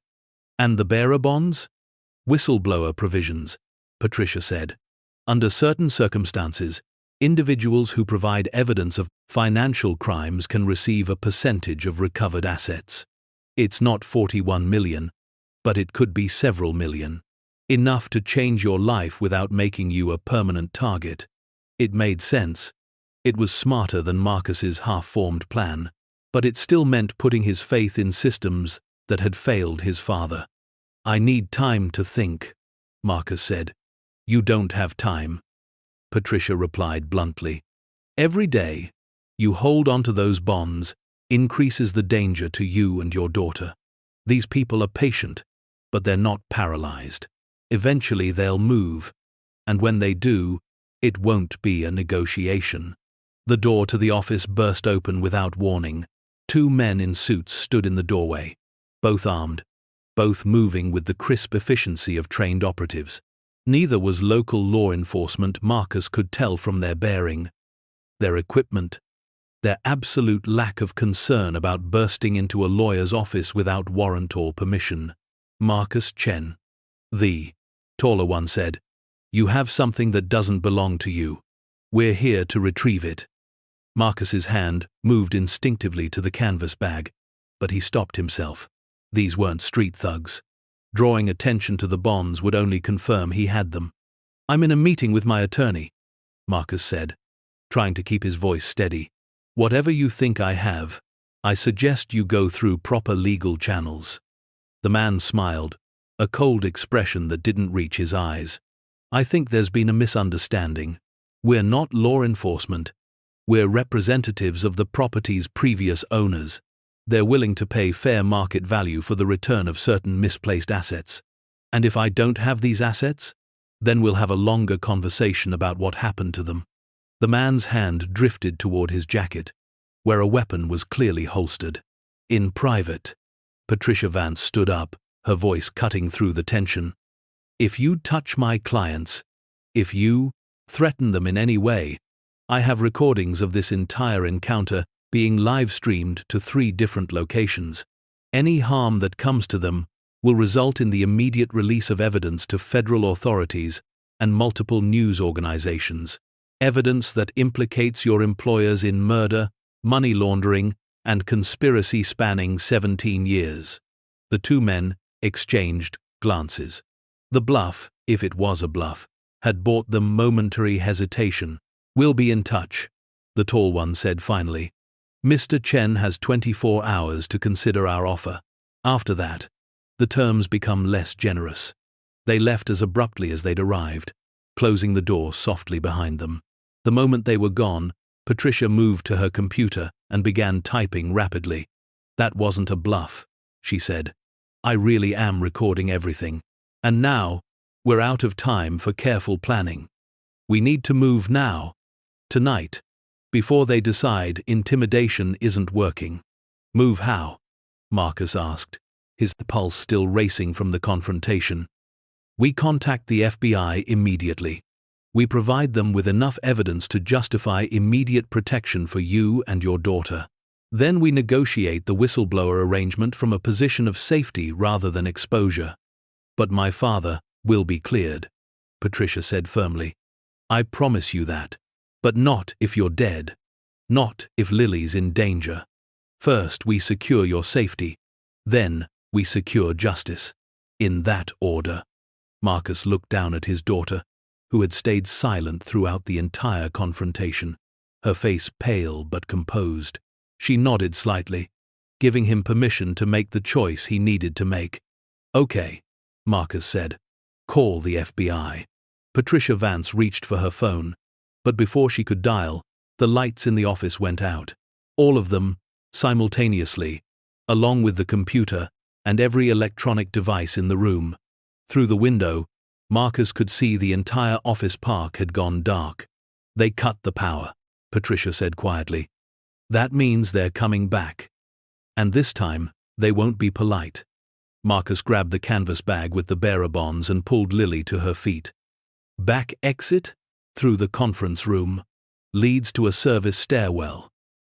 "And the bearer bonds?" "Whistleblower provisions," Patricia said. "Under certain circumstances, individuals who provide evidence of financial crimes can receive a percentage of recovered assets. It's not 41 million, but it could be several million. Enough to change your life without making you a permanent target." It made sense. It was smarter than Marcus's half-formed plan, but it still meant putting his faith in systems that had failed his father. "I need time to think," Marcus said. "You don't have time," Patricia replied bluntly. "Every day you hold onto those bonds increases the danger to you and your daughter. These people are patient, but they're not paralyzed. Eventually they'll move, and when they do, it won't be a negotiation." The door to the office burst open without warning. 2 men in suits stood in the doorway, both armed, both moving with the crisp efficiency of trained operatives. Neither was local law enforcement, Marcus could tell from their bearing, their equipment, their absolute lack of concern about bursting into a lawyer's office without warrant or permission. Marcus Chen, the taller one, said, "You have something that doesn't belong to you. We're here to retrieve it." Marcus's hand moved instinctively to the canvas bag, but he stopped himself. These weren't street thugs. Drawing attention to the bonds would only confirm he had them. "I'm in a meeting with my attorney," Marcus said, trying to keep his voice steady. "Whatever you think I have, I suggest you go through proper legal channels." The man smiled, a cold expression that didn't reach his eyes. "I think there's been a misunderstanding. We're not law enforcement. We're representatives of the property's previous owners. They're willing to pay fair market value for the return of certain misplaced assets. And if I don't have these assets, then we'll have a longer conversation about what happened to them." The man's hand drifted toward his jacket, where a weapon was clearly holstered. "In private." Patricia Vance stood up, her voice cutting through the tension. "If you touch my clients, if you threaten them in any way, I have recordings of this entire encounter being live-streamed to 3 different locations. Any harm that comes to them will result in the immediate release of evidence to federal authorities and multiple news organizations. Evidence that implicates your employers in murder, money laundering, and conspiracy spanning 17 years. The 2 men exchanged glances. The bluff, if it was a bluff, had bought them momentary hesitation. "We'll be in touch," the tall one said finally. "Mr. Chen has 24 hours to consider our offer. After that, the terms become less generous." They left as abruptly as they'd arrived, closing the door softly behind them. The moment they were gone, Patricia moved to her computer and began typing rapidly. "That wasn't a bluff," she said. "I really am recording everything. And now, we're out of time for careful planning. We need to move now. Tonight. Before they decide intimidation isn't working." "Move how?" Marcus asked, his pulse still racing from the confrontation. "We contact the FBI immediately. We provide them with enough evidence to justify immediate protection for you and your daughter. Then we negotiate the whistleblower arrangement from a position of safety rather than exposure. But my father will be cleared," Patricia said firmly. "I promise you that. But not if you're dead. Not if Lily's in danger. First we secure your safety. Then we secure justice. In that order. Marcus looked down at his daughter, who had stayed silent throughout the entire confrontation, her face pale but composed. She nodded slightly, giving him permission to make the choice he needed to make. "Okay," Marcus said. "Call the FBI." Patricia Vance reached for her phone, but before she could dial, the lights in the office went out. All of them, simultaneously, along with the computer and every electronic device in the room. Through the window, Marcus could see the entire office park had gone dark. "They cut the power," Patricia said quietly. "That means they're coming back. And this time, they won't be polite." Marcus grabbed the canvas bag with the bearer bonds and pulled Lily to her feet. "Back exit? Through the conference room. Leads to a service stairwell."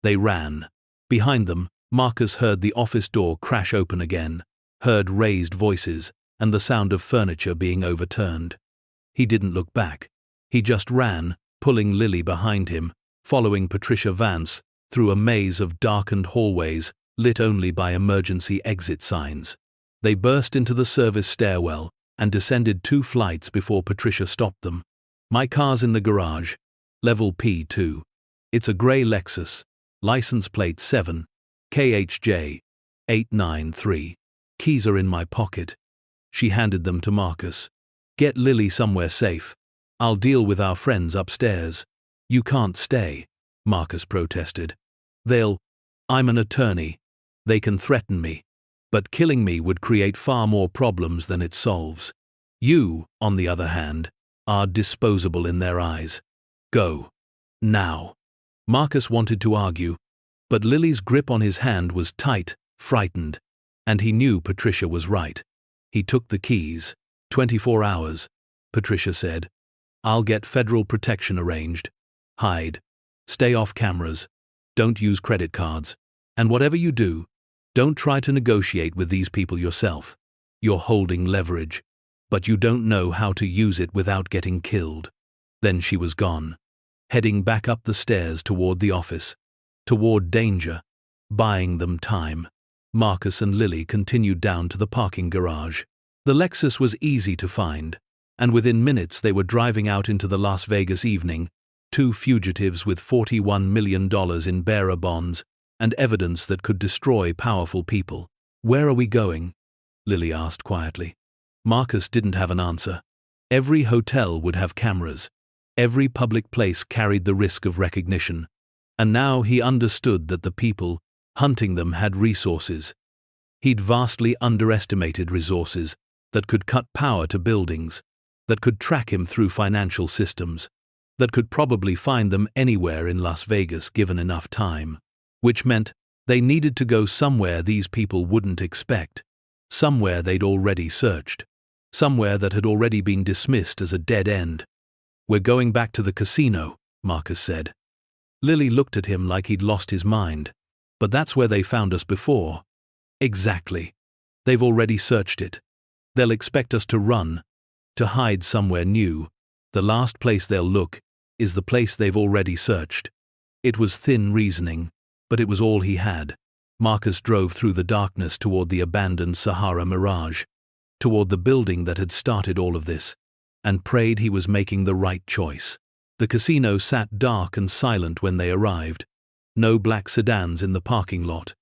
They ran. Behind them, Marcus heard the office door crash open again, heard raised voices, and the sound of furniture being overturned. He didn't look back. He just ran, pulling Lily behind him, following Patricia Vance, through a maze of darkened hallways, lit only by emergency exit signs. They burst into the service stairwell, and descended 2 flights before Patricia stopped them. "My car's in the garage. Level P2. It's a grey Lexus. License plate 7. KHJ 893. Keys are in my pocket." She handed them to Marcus. "Get Lily somewhere safe. I'll deal with our friends upstairs." "You can't stay," Marcus protested. I'm an attorney. They can threaten me. But killing me would create far more problems than it solves. You, on the other hand, are disposable in their eyes. Go. Now." Marcus wanted to argue, but Lily's grip on his hand was tight, frightened, and he knew Patricia was right. He took the keys. 24 hours, Patricia said. "I'll get federal protection arranged. Hide. Stay off cameras. Don't use credit cards. And whatever you do, don't try to negotiate with these people yourself. You're holding leverage, but you don't know how to use it without getting killed." Then she was gone, heading back up the stairs toward the office, toward danger, buying them time. Marcus and Lily continued down to the parking garage. The Lexus was easy to find, and within minutes they were driving out into the Las Vegas evening, 2 fugitives with $41 million in bearer bonds and evidence that could destroy powerful people. "Where are we going?" Lily asked quietly. Marcus didn't have an answer. Every hotel would have cameras. Every public place carried the risk of recognition. And now he understood that the people hunting them had resources. He'd vastly underestimated resources that could cut power to buildings, that could track him through financial systems, that could probably find them anywhere in Las Vegas given enough time. Which meant they needed to go somewhere these people wouldn't expect, somewhere they'd already searched, somewhere that had already been dismissed as a dead end. "We're going back to the casino," Marcus said. Lily looked at him like he'd lost his mind. "But that's where they found us before." "Exactly. They've already searched it. They'll expect us to run, to hide somewhere new. The last place they'll look is the place they've already searched." It was thin reasoning, but it was all he had. Marcus drove through the darkness toward the abandoned Sahara Mirage, toward the building that had started all of this, and prayed he was making the right choice. The casino sat dark and silent when they arrived. No black sedans in the parking lot.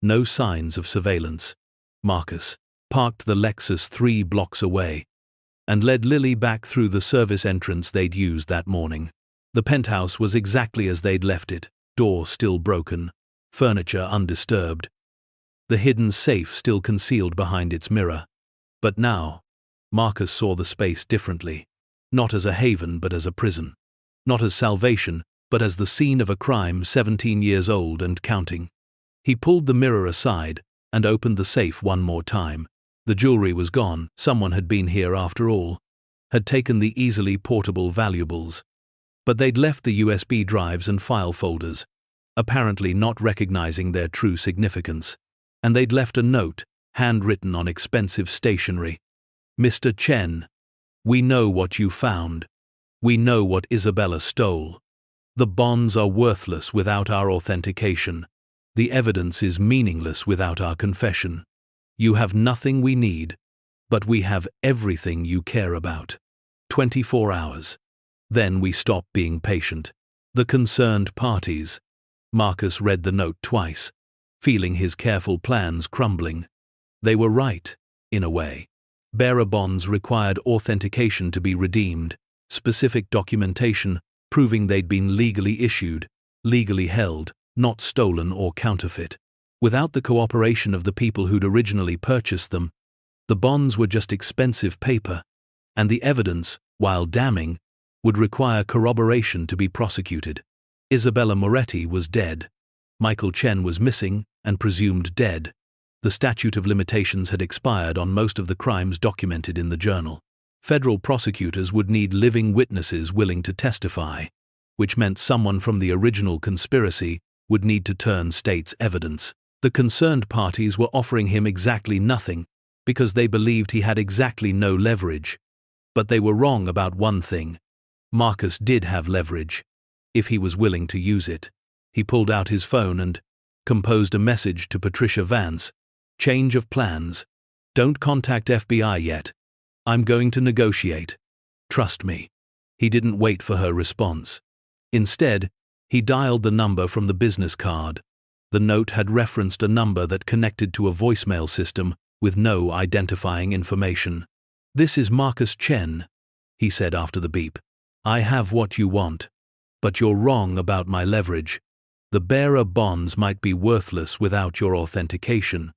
No signs of surveillance. Marcus parked the Lexus 3 blocks away and led Lily back through the service entrance they'd used that morning. The penthouse was exactly as they'd left it, door still broken, furniture undisturbed, the hidden safe still concealed behind its mirror. But now, Marcus saw the space differently, not as a haven but as a prison, not as salvation but as the scene of a crime 17 years old and counting. He pulled the mirror aside and opened the safe one more time. The jewelry was gone. Someone had been here after all, had taken the easily portable valuables. But they'd left the USB drives and file folders, apparently not recognizing their true significance. And they'd left a note, handwritten on expensive stationery. "Mr. Chen, we know what you found. We know what Isabella stole. The bonds are worthless without our authentication. The evidence is meaningless without our confession. You have nothing we need, but we have everything you care about. 24 hours. Then we stop being patient. The concerned parties. Marcus read the note twice, feeling his careful plans crumbling. They were right, in a way. Bearer bonds required authentication to be redeemed, specific documentation proving they'd been legally issued, legally held, not stolen or counterfeit. Without the cooperation of the people who'd originally purchased them, the bonds were just expensive paper, and the evidence, while damning, would require corroboration to be prosecuted. Isabella Moretti was dead. Michael Chen was missing and presumed dead. The statute of limitations had expired on most of the crimes documented in the journal. Federal prosecutors would need living witnesses willing to testify, which meant someone from the original conspiracy would need to turn state's evidence. The concerned parties were offering him exactly nothing because they believed he had exactly no leverage. But they were wrong about one thing. Marcus did have leverage, if he was willing to use it. He pulled out his phone and composed a message to Patricia Vance. Change of plans. Don't contact FBI yet. I'm going to negotiate. Trust me. He didn't wait for her response. Instead, he dialed the number from the business card. The note had referenced a number that connected to a voicemail system with no identifying information. This is Marcus Chen, he said after the beep. I have what you want. But you're wrong about my leverage. The bearer bonds might be worthless without your authentication.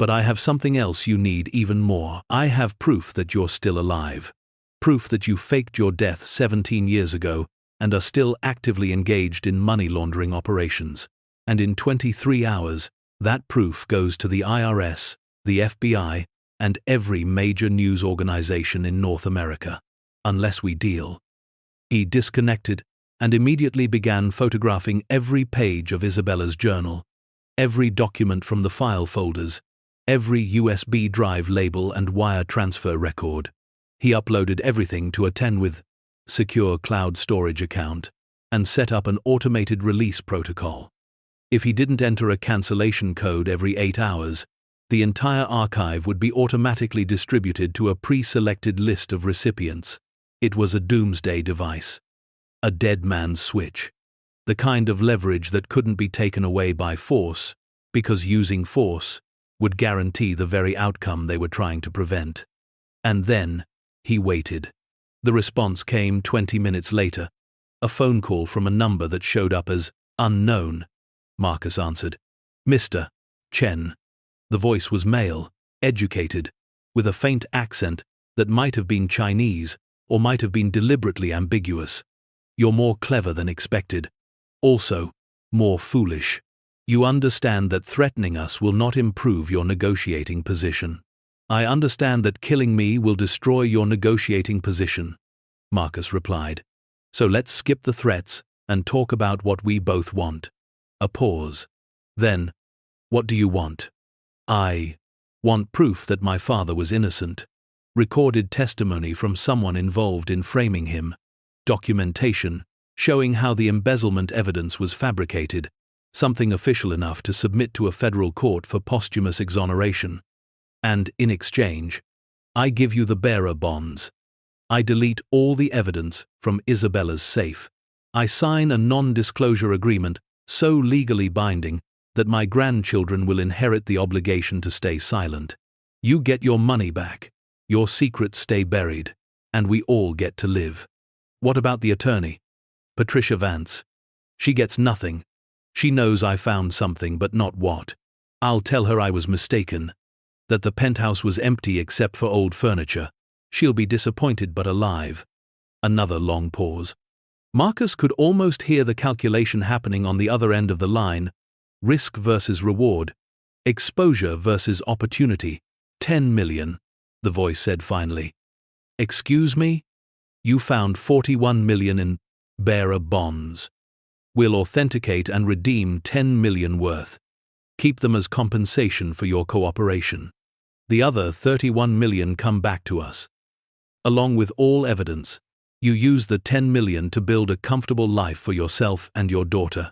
But I have something else you need even more. I have proof that you're still alive. Proof that you faked your death 17 years ago and are still actively engaged in money laundering operations. And in 23 hours, that proof goes to the IRS, the FBI, and every major news organization in North America. Unless we deal. He disconnected and immediately began photographing every page of Isabella's journal, every document from the file folders, every USB drive label and wire transfer record. He uploaded everything to a 10 with secure cloud storage account and set up an automated release protocol. If he didn't enter a cancellation code every 8 hours, the entire archive would be automatically distributed to a pre-selected list of recipients. It was a doomsday device. A dead man's switch. The kind of leverage that couldn't be taken away by force, because using force would guarantee the very outcome they were trying to prevent. And then, he waited. The response came 20 minutes later, a phone call from a number that showed up as unknown. Marcus answered. Mr. Chen. The voice was male, educated, with a faint accent that might have been Chinese or might have been deliberately ambiguous. You're more clever than expected. Also, more foolish. You understand that threatening us will not improve your negotiating position. I understand that killing me will destroy your negotiating position, Marcus replied. So let's skip the threats and talk about what we both want. A pause. Then, what do you want? I want proof that my father was innocent. Recorded testimony from someone involved in framing him. Documentation showing how the embezzlement evidence was fabricated. Something official enough to submit to a federal court for posthumous exoneration. And, in exchange, I give you the bearer bonds. I delete all the evidence from Isabella's safe. I sign a non-disclosure agreement so legally binding that my grandchildren will inherit the obligation to stay silent. You get your money back, your secrets stay buried, and we all get to live. What about the attorney? Patricia Vance. She gets nothing. She knows I found something, but not what. I'll tell her I was mistaken, that the penthouse was empty except for old furniture. She'll be disappointed but alive. Another long pause. Marcus could almost hear the calculation happening on the other end of the line. Risk versus reward. Exposure versus opportunity. 10 million, the voice said finally. Excuse me? You found 41 million in bearer bonds. We'll authenticate and redeem 10 million worth. Keep them as compensation for your cooperation. The other 31 million come back to us. Along with all evidence. You use the 10 million to build a comfortable life for yourself and your daughter.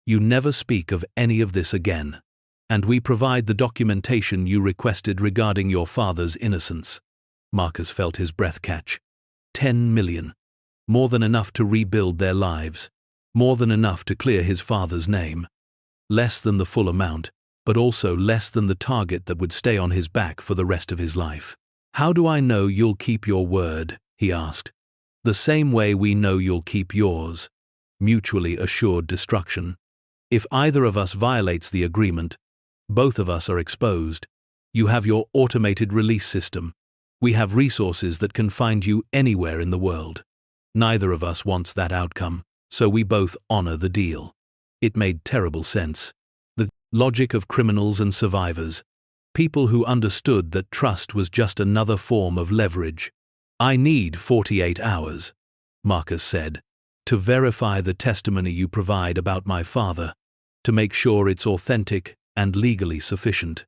You never speak of any of this again. And we provide the documentation you requested regarding your father's innocence. Marcus felt his breath catch. 10 million. More than enough to rebuild their lives. More than enough to clear his father's name. Less than the full amount, but also less than the target that would stay on his back for the rest of his life. How do I know you'll keep your word? He asked. The same way we know you'll keep yours. Mutually assured destruction. If either of us violates the agreement, both of us are exposed. You have your automated release system. We have resources that can find you anywhere in the world. Neither of us wants that outcome, so we both honor the deal. It made terrible sense. The logic of criminals and survivors. People who understood that trust was just another form of leverage. I need 48 hours, Marcus said, to verify the testimony you provide about my father, to make sure it's authentic and legally sufficient.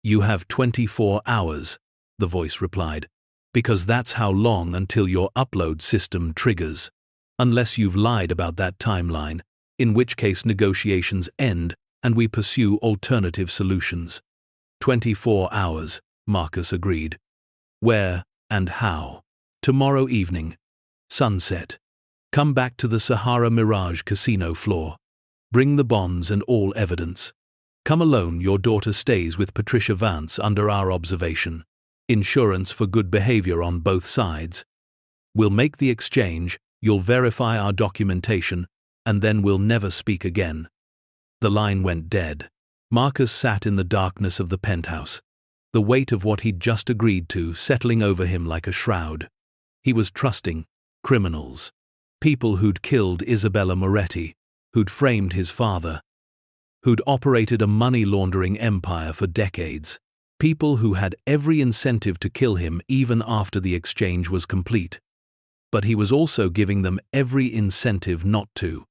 You have 24 hours, the voice replied, because that's how long until your upload system triggers. Unless you've lied about that timeline, in which case negotiations end and we pursue alternative solutions. 24 hours, Marcus agreed. Where and how? Tomorrow evening. Sunset. Come back to the Sahara Mirage Casino floor. Bring the bonds and all evidence. Come alone, your daughter stays with Patricia Vance under our observation. Insurance for good behavior on both sides. We'll make the exchange, you'll verify our documentation, and then we'll never speak again. The line went dead. Marcus sat in the darkness of the penthouse, the weight of what he'd just agreed to settling over him like a shroud. He was trusting criminals, people who'd killed Isabella Moretti, who'd framed his father, who'd operated a money-laundering empire for decades, people who had every incentive to kill him even after the exchange was complete. But he was also giving them every incentive not to,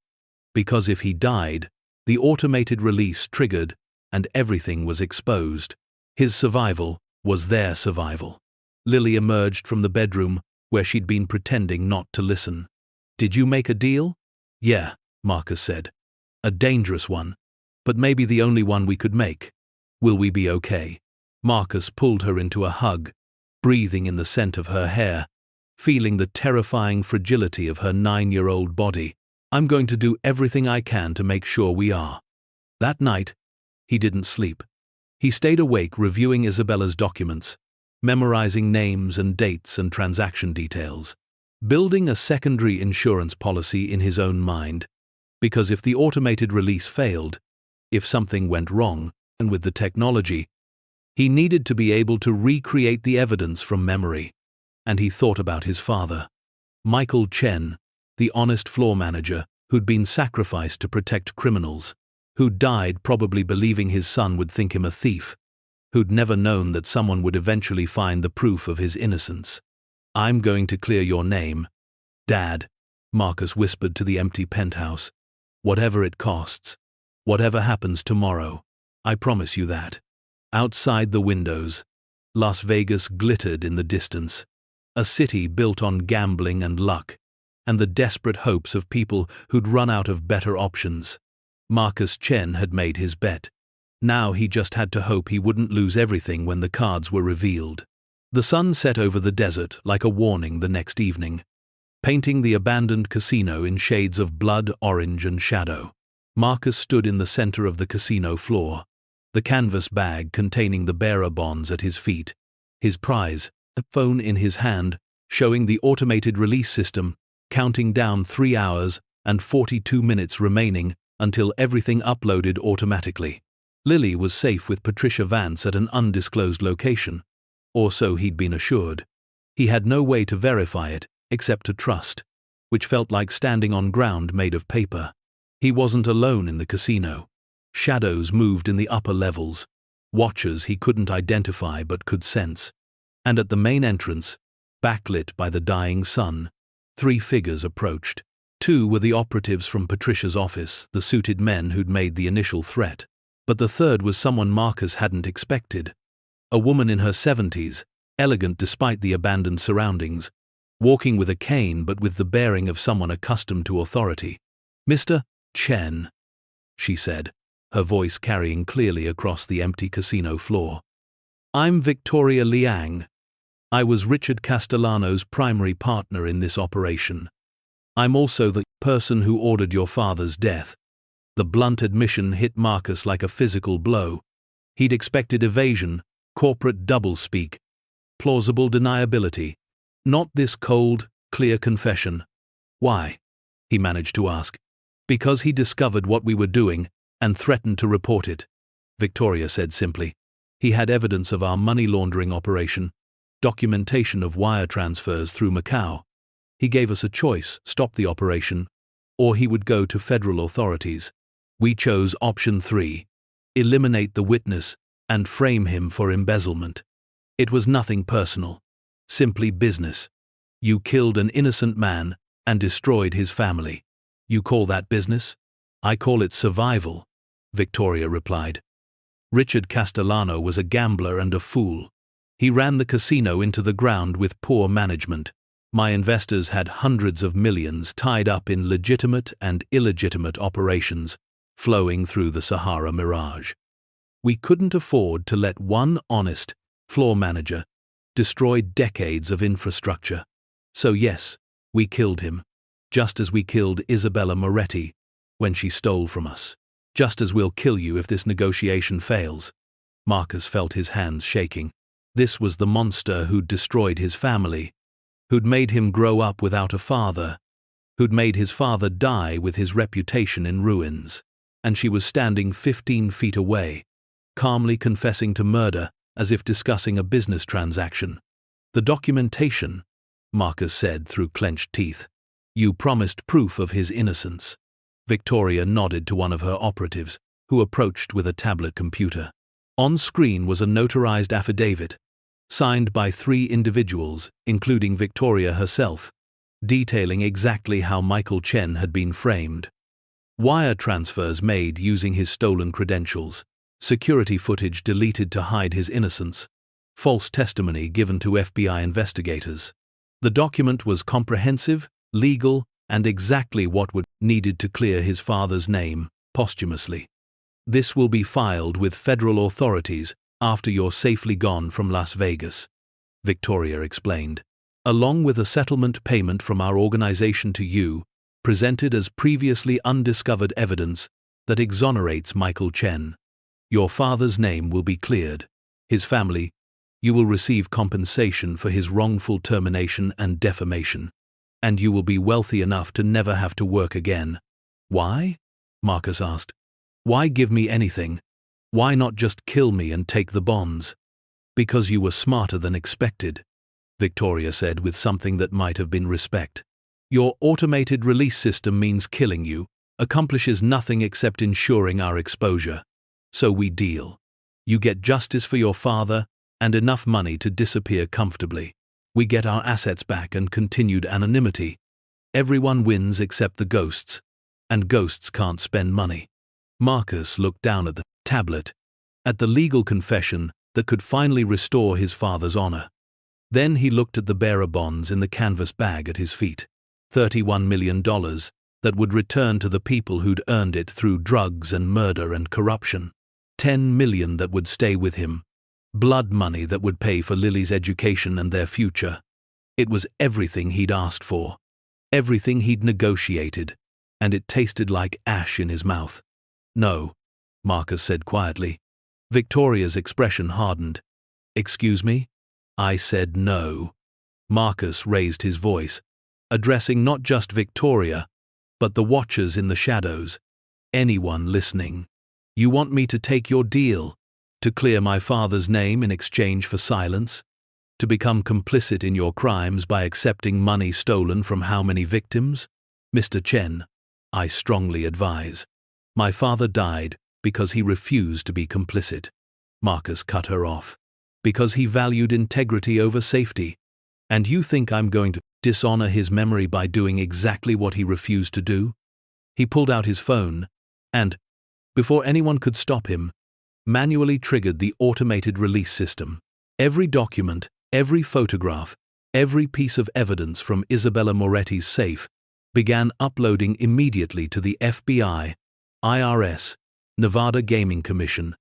because if he died, the automated release triggered and everything was exposed. His survival was their survival. Lily emerged from the bedroom where she'd been pretending not to listen. Did you make a deal? Yeah, Marcus said. A dangerous one, but maybe the only one we could make. Will we be okay? Marcus pulled her into a hug, breathing in the scent of her hair, feeling the terrifying fragility of her 9-year-old body. I'm going to do everything I can to make sure we are. That night, he didn't sleep. He stayed awake reviewing Isabella's documents, memorizing names and dates and transaction details, building a secondary insurance policy in his own mind, because if the automated release failed, if something went wrong, and with the technology, he needed to be able to recreate the evidence from memory. And he thought about his father, Marcus Chen, the honest floor manager who'd been sacrificed to protect criminals, who'd died probably believing his son would think him a thief, who'd never known that someone would eventually find the proof of his innocence. I'm going to clear your name, Dad, Marcus whispered to the empty penthouse. Whatever it costs, whatever happens tomorrow, I promise you that. Outside the windows, Las Vegas glittered in the distance, a city built on gambling and luck, and the desperate hopes of people who'd run out of better options. Marcus Chen had made his bet. Now he just had to hope he wouldn't lose everything when the cards were revealed. The sun set over the desert like a warning the next evening, painting the abandoned casino in shades of blood, orange, and shadow. Marcus stood in the center of the casino floor, the canvas bag containing the bearer bonds at his feet, his prize, a phone in his hand, showing the automated release system, counting down 3 hours and 42 minutes remaining until everything uploaded automatically. Lily was safe with Patricia Vance at an undisclosed location, or so he'd been assured. He had no way to verify it, except to trust, which felt like standing on ground made of paper. He wasn't alone in the casino. Shadows moved in the upper levels, watchers he couldn't identify but could sense. And at the main entrance, backlit by the dying sun, 3 figures approached. 2 were the operatives from Patricia's office, the suited men who'd made the initial threat. But the third was someone Marcus hadn't expected. A woman in her 70s, elegant despite the abandoned surroundings, walking with a cane but with the bearing of someone accustomed to authority. "Mr. Chen," she said, her voice carrying clearly across the empty casino floor. "I'm Victoria Liang. I was Richard Castellano's primary partner in this operation. I'm also the person who ordered your father's death." The blunt admission hit Marcus like a physical blow. He'd expected evasion, corporate doublespeak, plausible deniability. Not this cold, clear confession. "Why?" he managed to ask. "Because he discovered what we were doing and threatened to report it," Victoria said simply. "He had evidence of our money laundering operation, documentation of wire transfers through Macau. He gave us a choice: stop the operation, or he would go to federal authorities. We chose option 3, eliminate the witness and frame him for embezzlement. It was nothing personal, simply business. You killed an innocent man and destroyed his family. You call that business? I call it survival," Victoria replied. "Richard Castellano was a gambler and a fool. He ran the casino into the ground with poor management. My investors had hundreds of millions tied up in legitimate and illegitimate operations flowing through the Sahara Mirage. We couldn't afford to let one honest floor manager destroy decades of infrastructure. So yes, we killed him, just as we killed Isabella Moretti when she stole from us. Just as we'll kill you if this negotiation fails." Marcus felt his hands shaking. This was the monster who'd destroyed his family, who'd made him grow up without a father, who'd made his father die with his reputation in ruins. And she was standing 15 feet away, calmly confessing to murder as if discussing a business transaction. "The documentation," Marcus said through clenched teeth. "You promised proof of his innocence." Victoria nodded to one of her operatives, who approached with a tablet computer. On screen was a notarized affidavit, signed by 3 individuals, including Victoria herself, detailing exactly how Michael Chen had been framed. Wire transfers made using his stolen credentials, security footage deleted to hide his innocence, false testimony given to FBI investigators. The document was comprehensive, legal, and exactly what would needed to clear his father's name posthumously. "This will be filed with federal authorities after you're safely gone from Las Vegas," Victoria explained, "along with a settlement payment from our organization to you, presented as previously undiscovered evidence that exonerates Michael Chen. Your father's name will be cleared. His family, you will receive compensation for his wrongful termination and defamation. And you will be wealthy enough to never have to work again." "Why?" Marcus asked. "Why give me anything? Why not just kill me and take the bonds?" "Because you were smarter than expected," Victoria said with something that might have been respect. "Your automated release system means killing you, accomplishes nothing except ensuring our exposure. So we deal. You get justice for your father and enough money to disappear comfortably. We get our assets back and continued anonymity. Everyone wins except the ghosts, and ghosts can't spend money." Marcus looked down at the tablet, at the legal confession that could finally restore his father's honor. Then he looked at the bearer bonds in the canvas bag at his feet. $31 million that would return to the people who'd earned it through drugs and murder and corruption. $10 million that would stay with him. Blood money that would pay for Lily's education and their future. It was everything he'd asked for, everything he'd negotiated, and it tasted like ash in his mouth. "No," Marcus said quietly. Victoria's expression hardened. "Excuse me?" "I said no." Marcus raised his voice, addressing not just Victoria, but the watchers in the shadows. "Anyone listening. You want me to take your deal? To clear my father's name in exchange for silence? To become complicit in your crimes by accepting money stolen from how many victims? Mr. Chen, I strongly advise. My father died because he refused to be complicit." Marcus cut her off. "Because he valued integrity over safety. And you think I'm going to dishonor his memory by doing exactly what he refused to do?" He pulled out his phone and, before anyone could stop him, manually triggered the automated release system. Every document, every photograph, Every piece of evidence from Isabella Moretti's safe began uploading immediately to the FBI, IRS, Nevada Gaming Commission,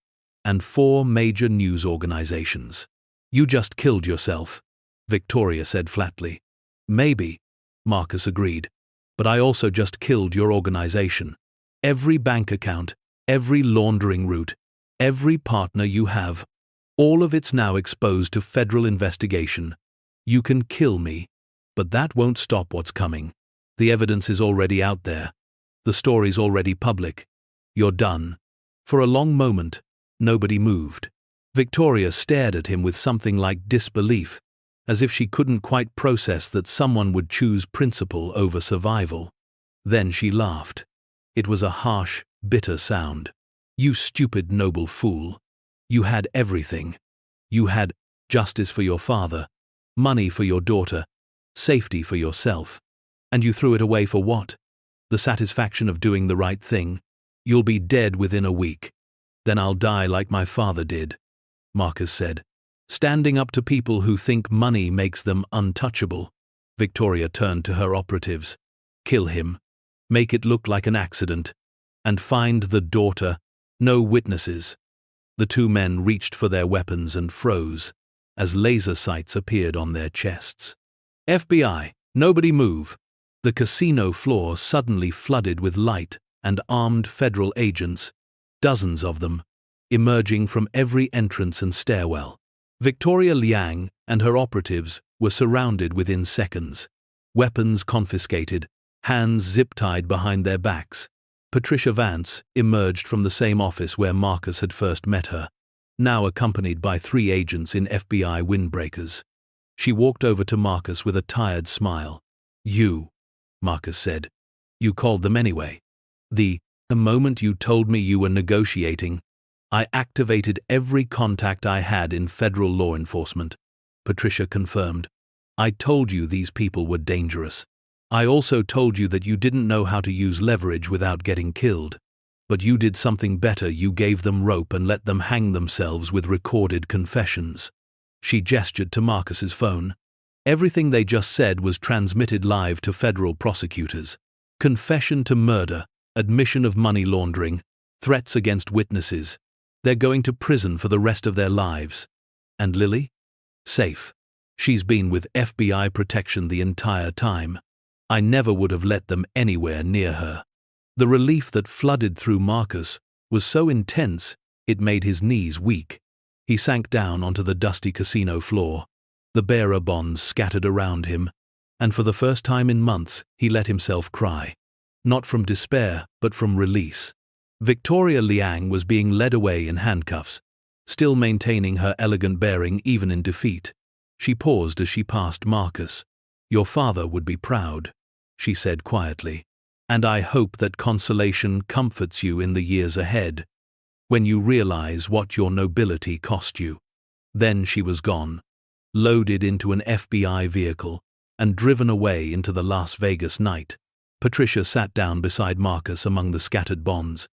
and 4 major news organizations. "You just killed yourself," Victoria said flatly. "Maybe," Marcus agreed, "but I also just killed your organization. Every bank account, every laundering route, every partner you have, all of it's now exposed to federal investigation. You can kill me, but that won't stop what's coming. The evidence is already out there. The story's already public. You're done." For a long moment, nobody moved. Victoria stared at him with something like disbelief, as if she couldn't quite process that someone would choose principle over survival. Then she laughed. It was a harsh, bitter sound. "You stupid noble fool. You had everything. You had justice for your father, money for your daughter, safety for yourself. And you threw it away for what? The satisfaction of doing the right thing? You'll be dead within a week. Then I'll die like my father did," Marcus said. "Standing up to people who think money makes them untouchable." Victoria turned to her operatives. "Kill him. Make it look like an accident. And find the daughter. No witnesses." The 2 men reached for their weapons and froze, as laser sights appeared on their chests. "FBI, nobody move." The casino floor suddenly flooded with light and armed federal agents, dozens of them, emerging from every entrance and stairwell. Victoria Liang and her operatives were surrounded within seconds, weapons confiscated, hands zip-tied behind their backs. Patricia Vance emerged from the same office where Marcus had first met her, now accompanied by 3 agents in FBI windbreakers. She walked over to Marcus with a tired smile. "You," Marcus said. "You called them anyway." The moment you told me you were negotiating, I activated every contact I had in federal law enforcement," Patricia confirmed. "I told you these people were dangerous. I also told you that you didn't know how to use leverage without getting killed. But you did something better. You gave them rope and let them hang themselves with recorded confessions." She gestured to Marcus's phone. Everything they just said was transmitted live to federal prosecutors. Confession to murder, admission of money laundering, threats against witnesses. They're going to prison for the rest of their lives. And Lily? Safe. She's been with FBI protection the entire time. I never would have let them anywhere near her. The relief that flooded through Marcus was so intense it made his knees weak. He sank down onto the dusty casino floor. The bearer bonds scattered around him, and for the first time in months he let himself cry. Not from despair, but from release. Victoria Liang was being led away in handcuffs, still maintaining her elegant bearing even in defeat. She paused as she passed Marcus. "Your father would be proud," she said quietly. "And I hope that consolation comforts you in the years ahead, when you realize what your nobility cost you." Then she was gone, loaded into an FBI vehicle, and driven away into the Las Vegas night. Patricia sat down beside Marcus among the scattered bonds.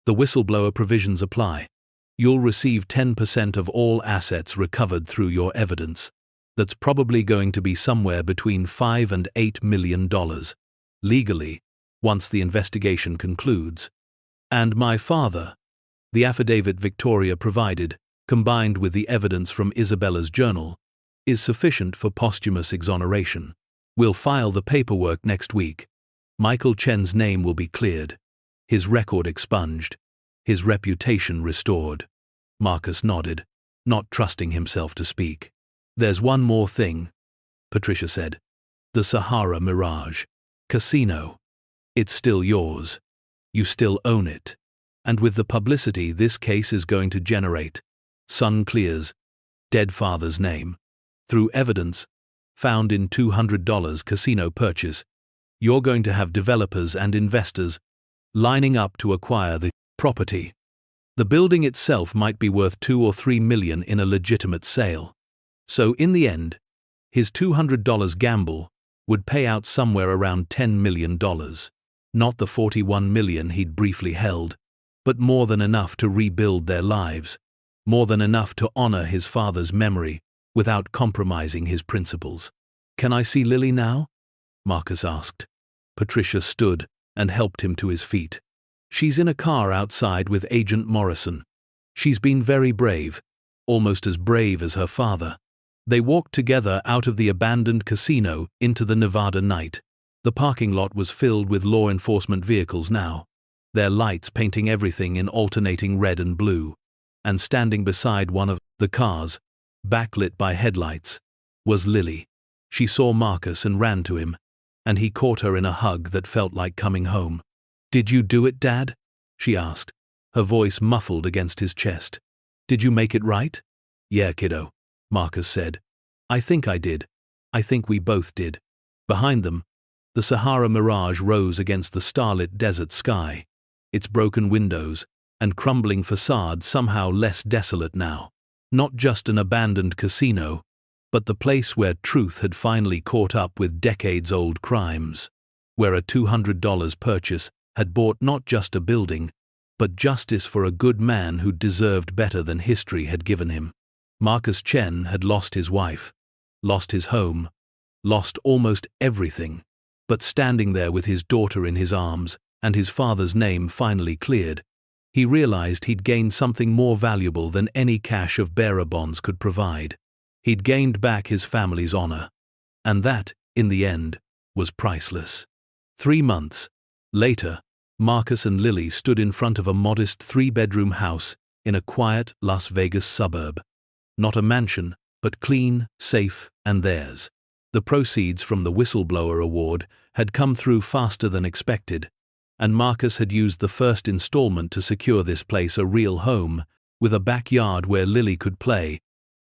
"The whistleblower provisions apply. You'll receive 10% of all assets recovered through your evidence. That's probably going to be somewhere between $5 and $8 million, legally, once the investigation concludes. And my father," the affidavit Victoria provided, combined with the evidence from Isabella's journal, "is sufficient for posthumous exoneration. We'll file the paperwork next week. Michael Chen's name will be cleared, his record expunged, his reputation restored." Marcus nodded, not trusting himself to speak. "There's one more thing," Patricia said. "The Sahara Mirage Casino. It's still yours. You still own it. And with the publicity this case is going to generate, son clears, dead father's name, through evidence found in $200 casino purchase, you're going to have developers and investors lining up to acquire the property. The building itself might be worth $2 or $3 million in a legitimate sale. So in the end, his $200 gamble would pay out somewhere around $10 million. Not the $41 million he'd briefly held, but more than enough to rebuild their lives, more than enough to honor his father's memory without compromising his principles. "Can I see Lily now?" Marcus asked. Patricia stood and helped him to his feet. "She's in a car outside with Agent Morrison. She's been very brave, almost as brave as her father." They walked together out of the abandoned casino into the Nevada night. The parking lot was filled with law enforcement vehicles now, their lights painting everything in alternating red and blue. And standing beside one of the cars, backlit by headlights, was Lily. She saw Marcus and ran to him, and he caught her in a hug that felt like coming home. "Did you do it, Dad?" she asked, her voice muffled against his chest. "Did you make it right?" "Yeah, kiddo," Marcus said. "I think I did. I think we both did." Behind them, the Sahara Mirage rose against the starlit desert sky, its broken windows and crumbling facade somehow less desolate now. Not just an abandoned casino, but the place where truth had finally caught up with decades-old crimes, where a $200 purchase had bought not just a building, but justice for a good man who deserved better than history had given him. Marcus Chen had lost his wife, lost his home, lost almost everything, but standing there with his daughter in his arms and his father's name finally cleared, he realized he'd gained something more valuable than any cash of bearer bonds could provide. He'd gained back his family's honor, and that, in the end, was priceless. 3 months later, Marcus and Lily stood in front of a modest 3-bedroom house in a quiet Las Vegas suburb. Not a mansion, but clean, safe, and theirs. The proceeds from the Whistleblower Award had come through faster than expected, and Marcus had used the first installment to secure this place a real home, with a backyard where Lily could play,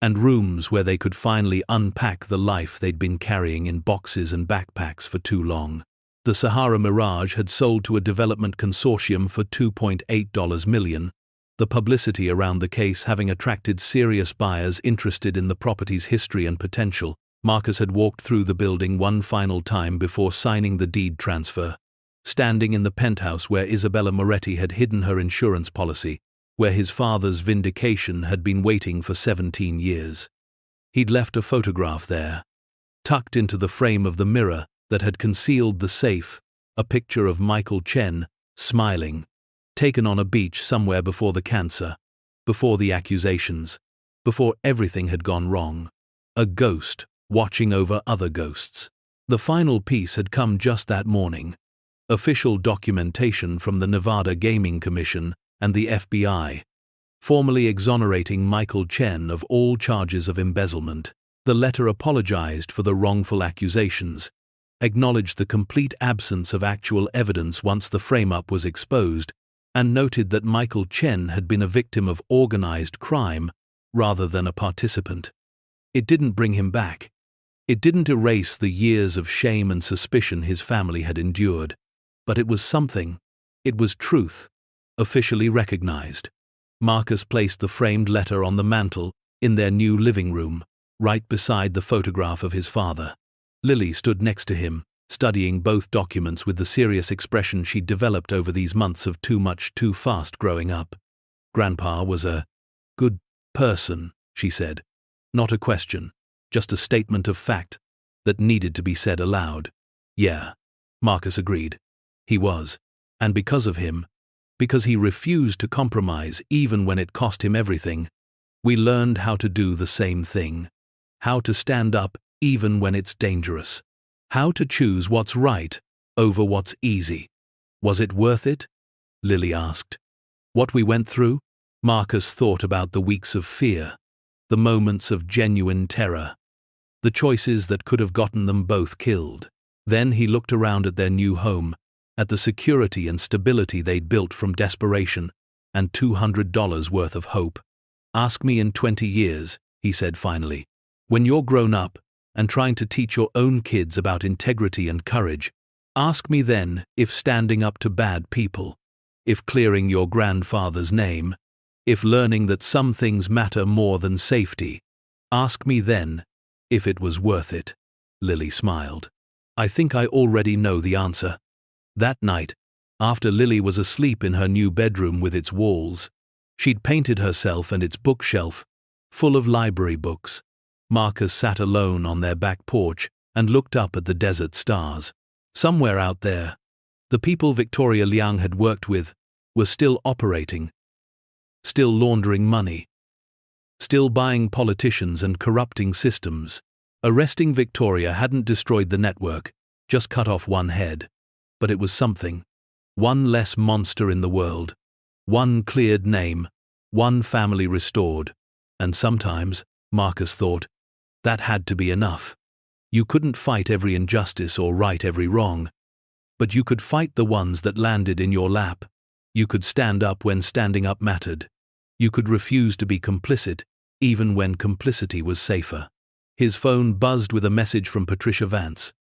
and rooms where they could finally unpack the life they'd been carrying in boxes and backpacks for too long. The Sahara Mirage had sold to a development consortium for $2.8 million, the publicity around the case having attracted serious buyers interested in the property's history and potential. Marcus had walked through the building one final time before signing the deed transfer, standing in the penthouse where Isabella Moretti had hidden her insurance policy, where his father's vindication had been waiting for 17 years. He'd left a photograph there, tucked into the frame of the mirror that had concealed the safe, a picture of Michael Chen, smiling, taken on a beach somewhere before the cancer, before the accusations, before everything had gone wrong. A ghost, watching over other ghosts. The final piece had come just that morning. Official documentation from the Nevada Gaming Commission and the FBI, formally exonerating Michael Chen of all charges of embezzlement. The letter apologized for the wrongful accusations, acknowledged the complete absence of actual evidence once the frame-up was exposed, and noted that Michael Chen had been a victim of organized crime rather than a participant. It didn't bring him back. It didn't erase the years of shame and suspicion his family had endured. But it was something. It was truth, officially recognized. Marcus placed the framed letter on the mantel in their new living room, right beside the photograph of his father. Lily stood next to him, studying both documents with the serious expression she'd developed over these months of too much too fast growing up. "Grandpa was a good person," she said. "Not a question, just a statement of fact that needed to be said aloud." "Yeah," Marcus agreed. He was. And because of him, because he refused to compromise even when it cost him everything, we learned how to do the same thing. How to stand up even when it's dangerous. How to choose what's right over what's easy. "Was it worth it?" Lily asked. "What we went through?" Marcus thought about the weeks of fear, the moments of genuine terror, the choices that could have gotten them both killed. Then he looked around at their new home, at the security and stability they'd built from desperation and $200 worth of hope. "Ask me in 20 years, he said finally. "When you're grown up and trying to teach your own kids about integrity and courage, ask me then if standing up to bad people, if clearing your grandfather's name, if learning that some things matter more than safety, ask me then if it was worth it." Lily smiled. "I think I already know the answer." That night, after Lily was asleep in her new bedroom with its walls, she'd painted herself and its bookshelf, full of library books. Marcus sat alone on their back porch, and looked up at the desert stars. Somewhere out there, the people Victoria Liang had worked with were still operating, still laundering money, still buying politicians and corrupting systems. Arresting Victoria hadn't destroyed the network, just cut off one head. But it was something. One less monster in the world. One cleared name. One family restored. And sometimes, Marcus thought, that had to be enough. You couldn't fight every injustice or right every wrong. But you could fight the ones that landed in your lap. You could stand up when standing up mattered. You could refuse to be complicit, even when complicity was safer. His phone buzzed with a message from Patricia Vance.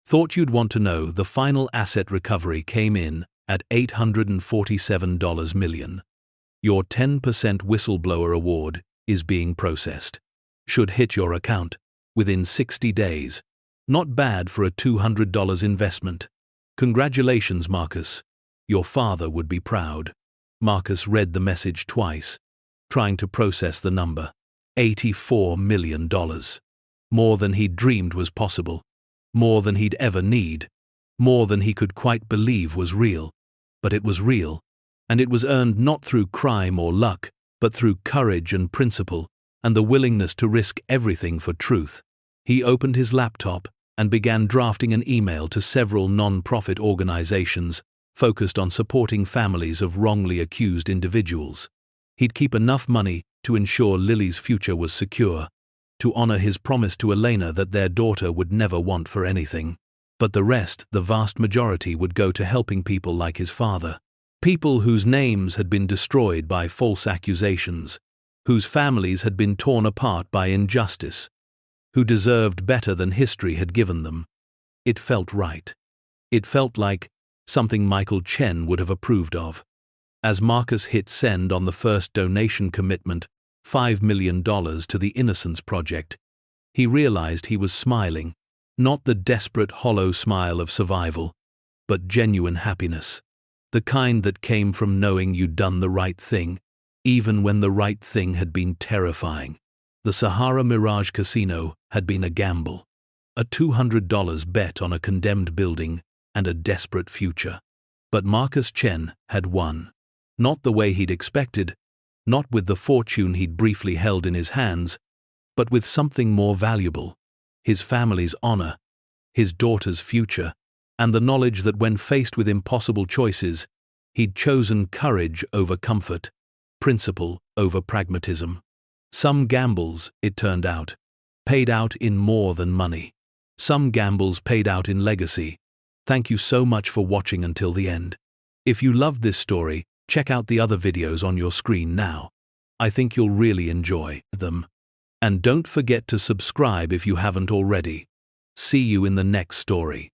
Thought you'd want to know the final asset recovery came in at $847 million. Your 10% whistleblower award is being processed. Should hit your account within 60 days. Not bad for a $200 investment. Congratulations, Marcus. Your father would be proud. Marcus read the message twice, trying to process the number. $84 million. More than he'd dreamed was possible. More than he'd ever need. More than he could quite believe was real. But it was real. And it was earned not through crime or luck, but through courage and principle, and the willingness to risk everything for truth. He opened his laptop and began drafting an email to several non-profit organizations focused on supporting families of wrongly accused individuals. He'd keep enough money to ensure Lily's future was secure, to honor his promise to Elena that their daughter would never want for anything. But the rest, the vast majority, would go to helping people like his father. People whose names had been destroyed by false accusations, whose families had been torn apart by injustice, who deserved better than history had given them. It felt right. It felt like something Michael Chen would have approved of. As Marcus hit send on the first donation commitment, $5 million to the Innocence Project, he realized he was smiling, not the desperate, hollow smile of survival, but genuine happiness. The kind that came from knowing you'd done the right thing, even when the right thing had been terrifying. The Sahara Mirage Casino had been a gamble. A $200 bet on a condemned building and a desperate future. But Marcus Chen had won. Not the way he'd expected, not with the fortune he'd briefly held in his hands, but with something more valuable. His family's honor, his daughter's future, and the knowledge that when faced with impossible choices, he'd chosen courage over comfort, principle over pragmatism. Some gambles, it turned out, paid out in more than money. Some gambles paid out in legacy. Thank you so much for watching until the end. If you loved this story, check out the other videos on your screen now. I think you'll really enjoy them. And don't forget to subscribe if you haven't already. See you in the next story.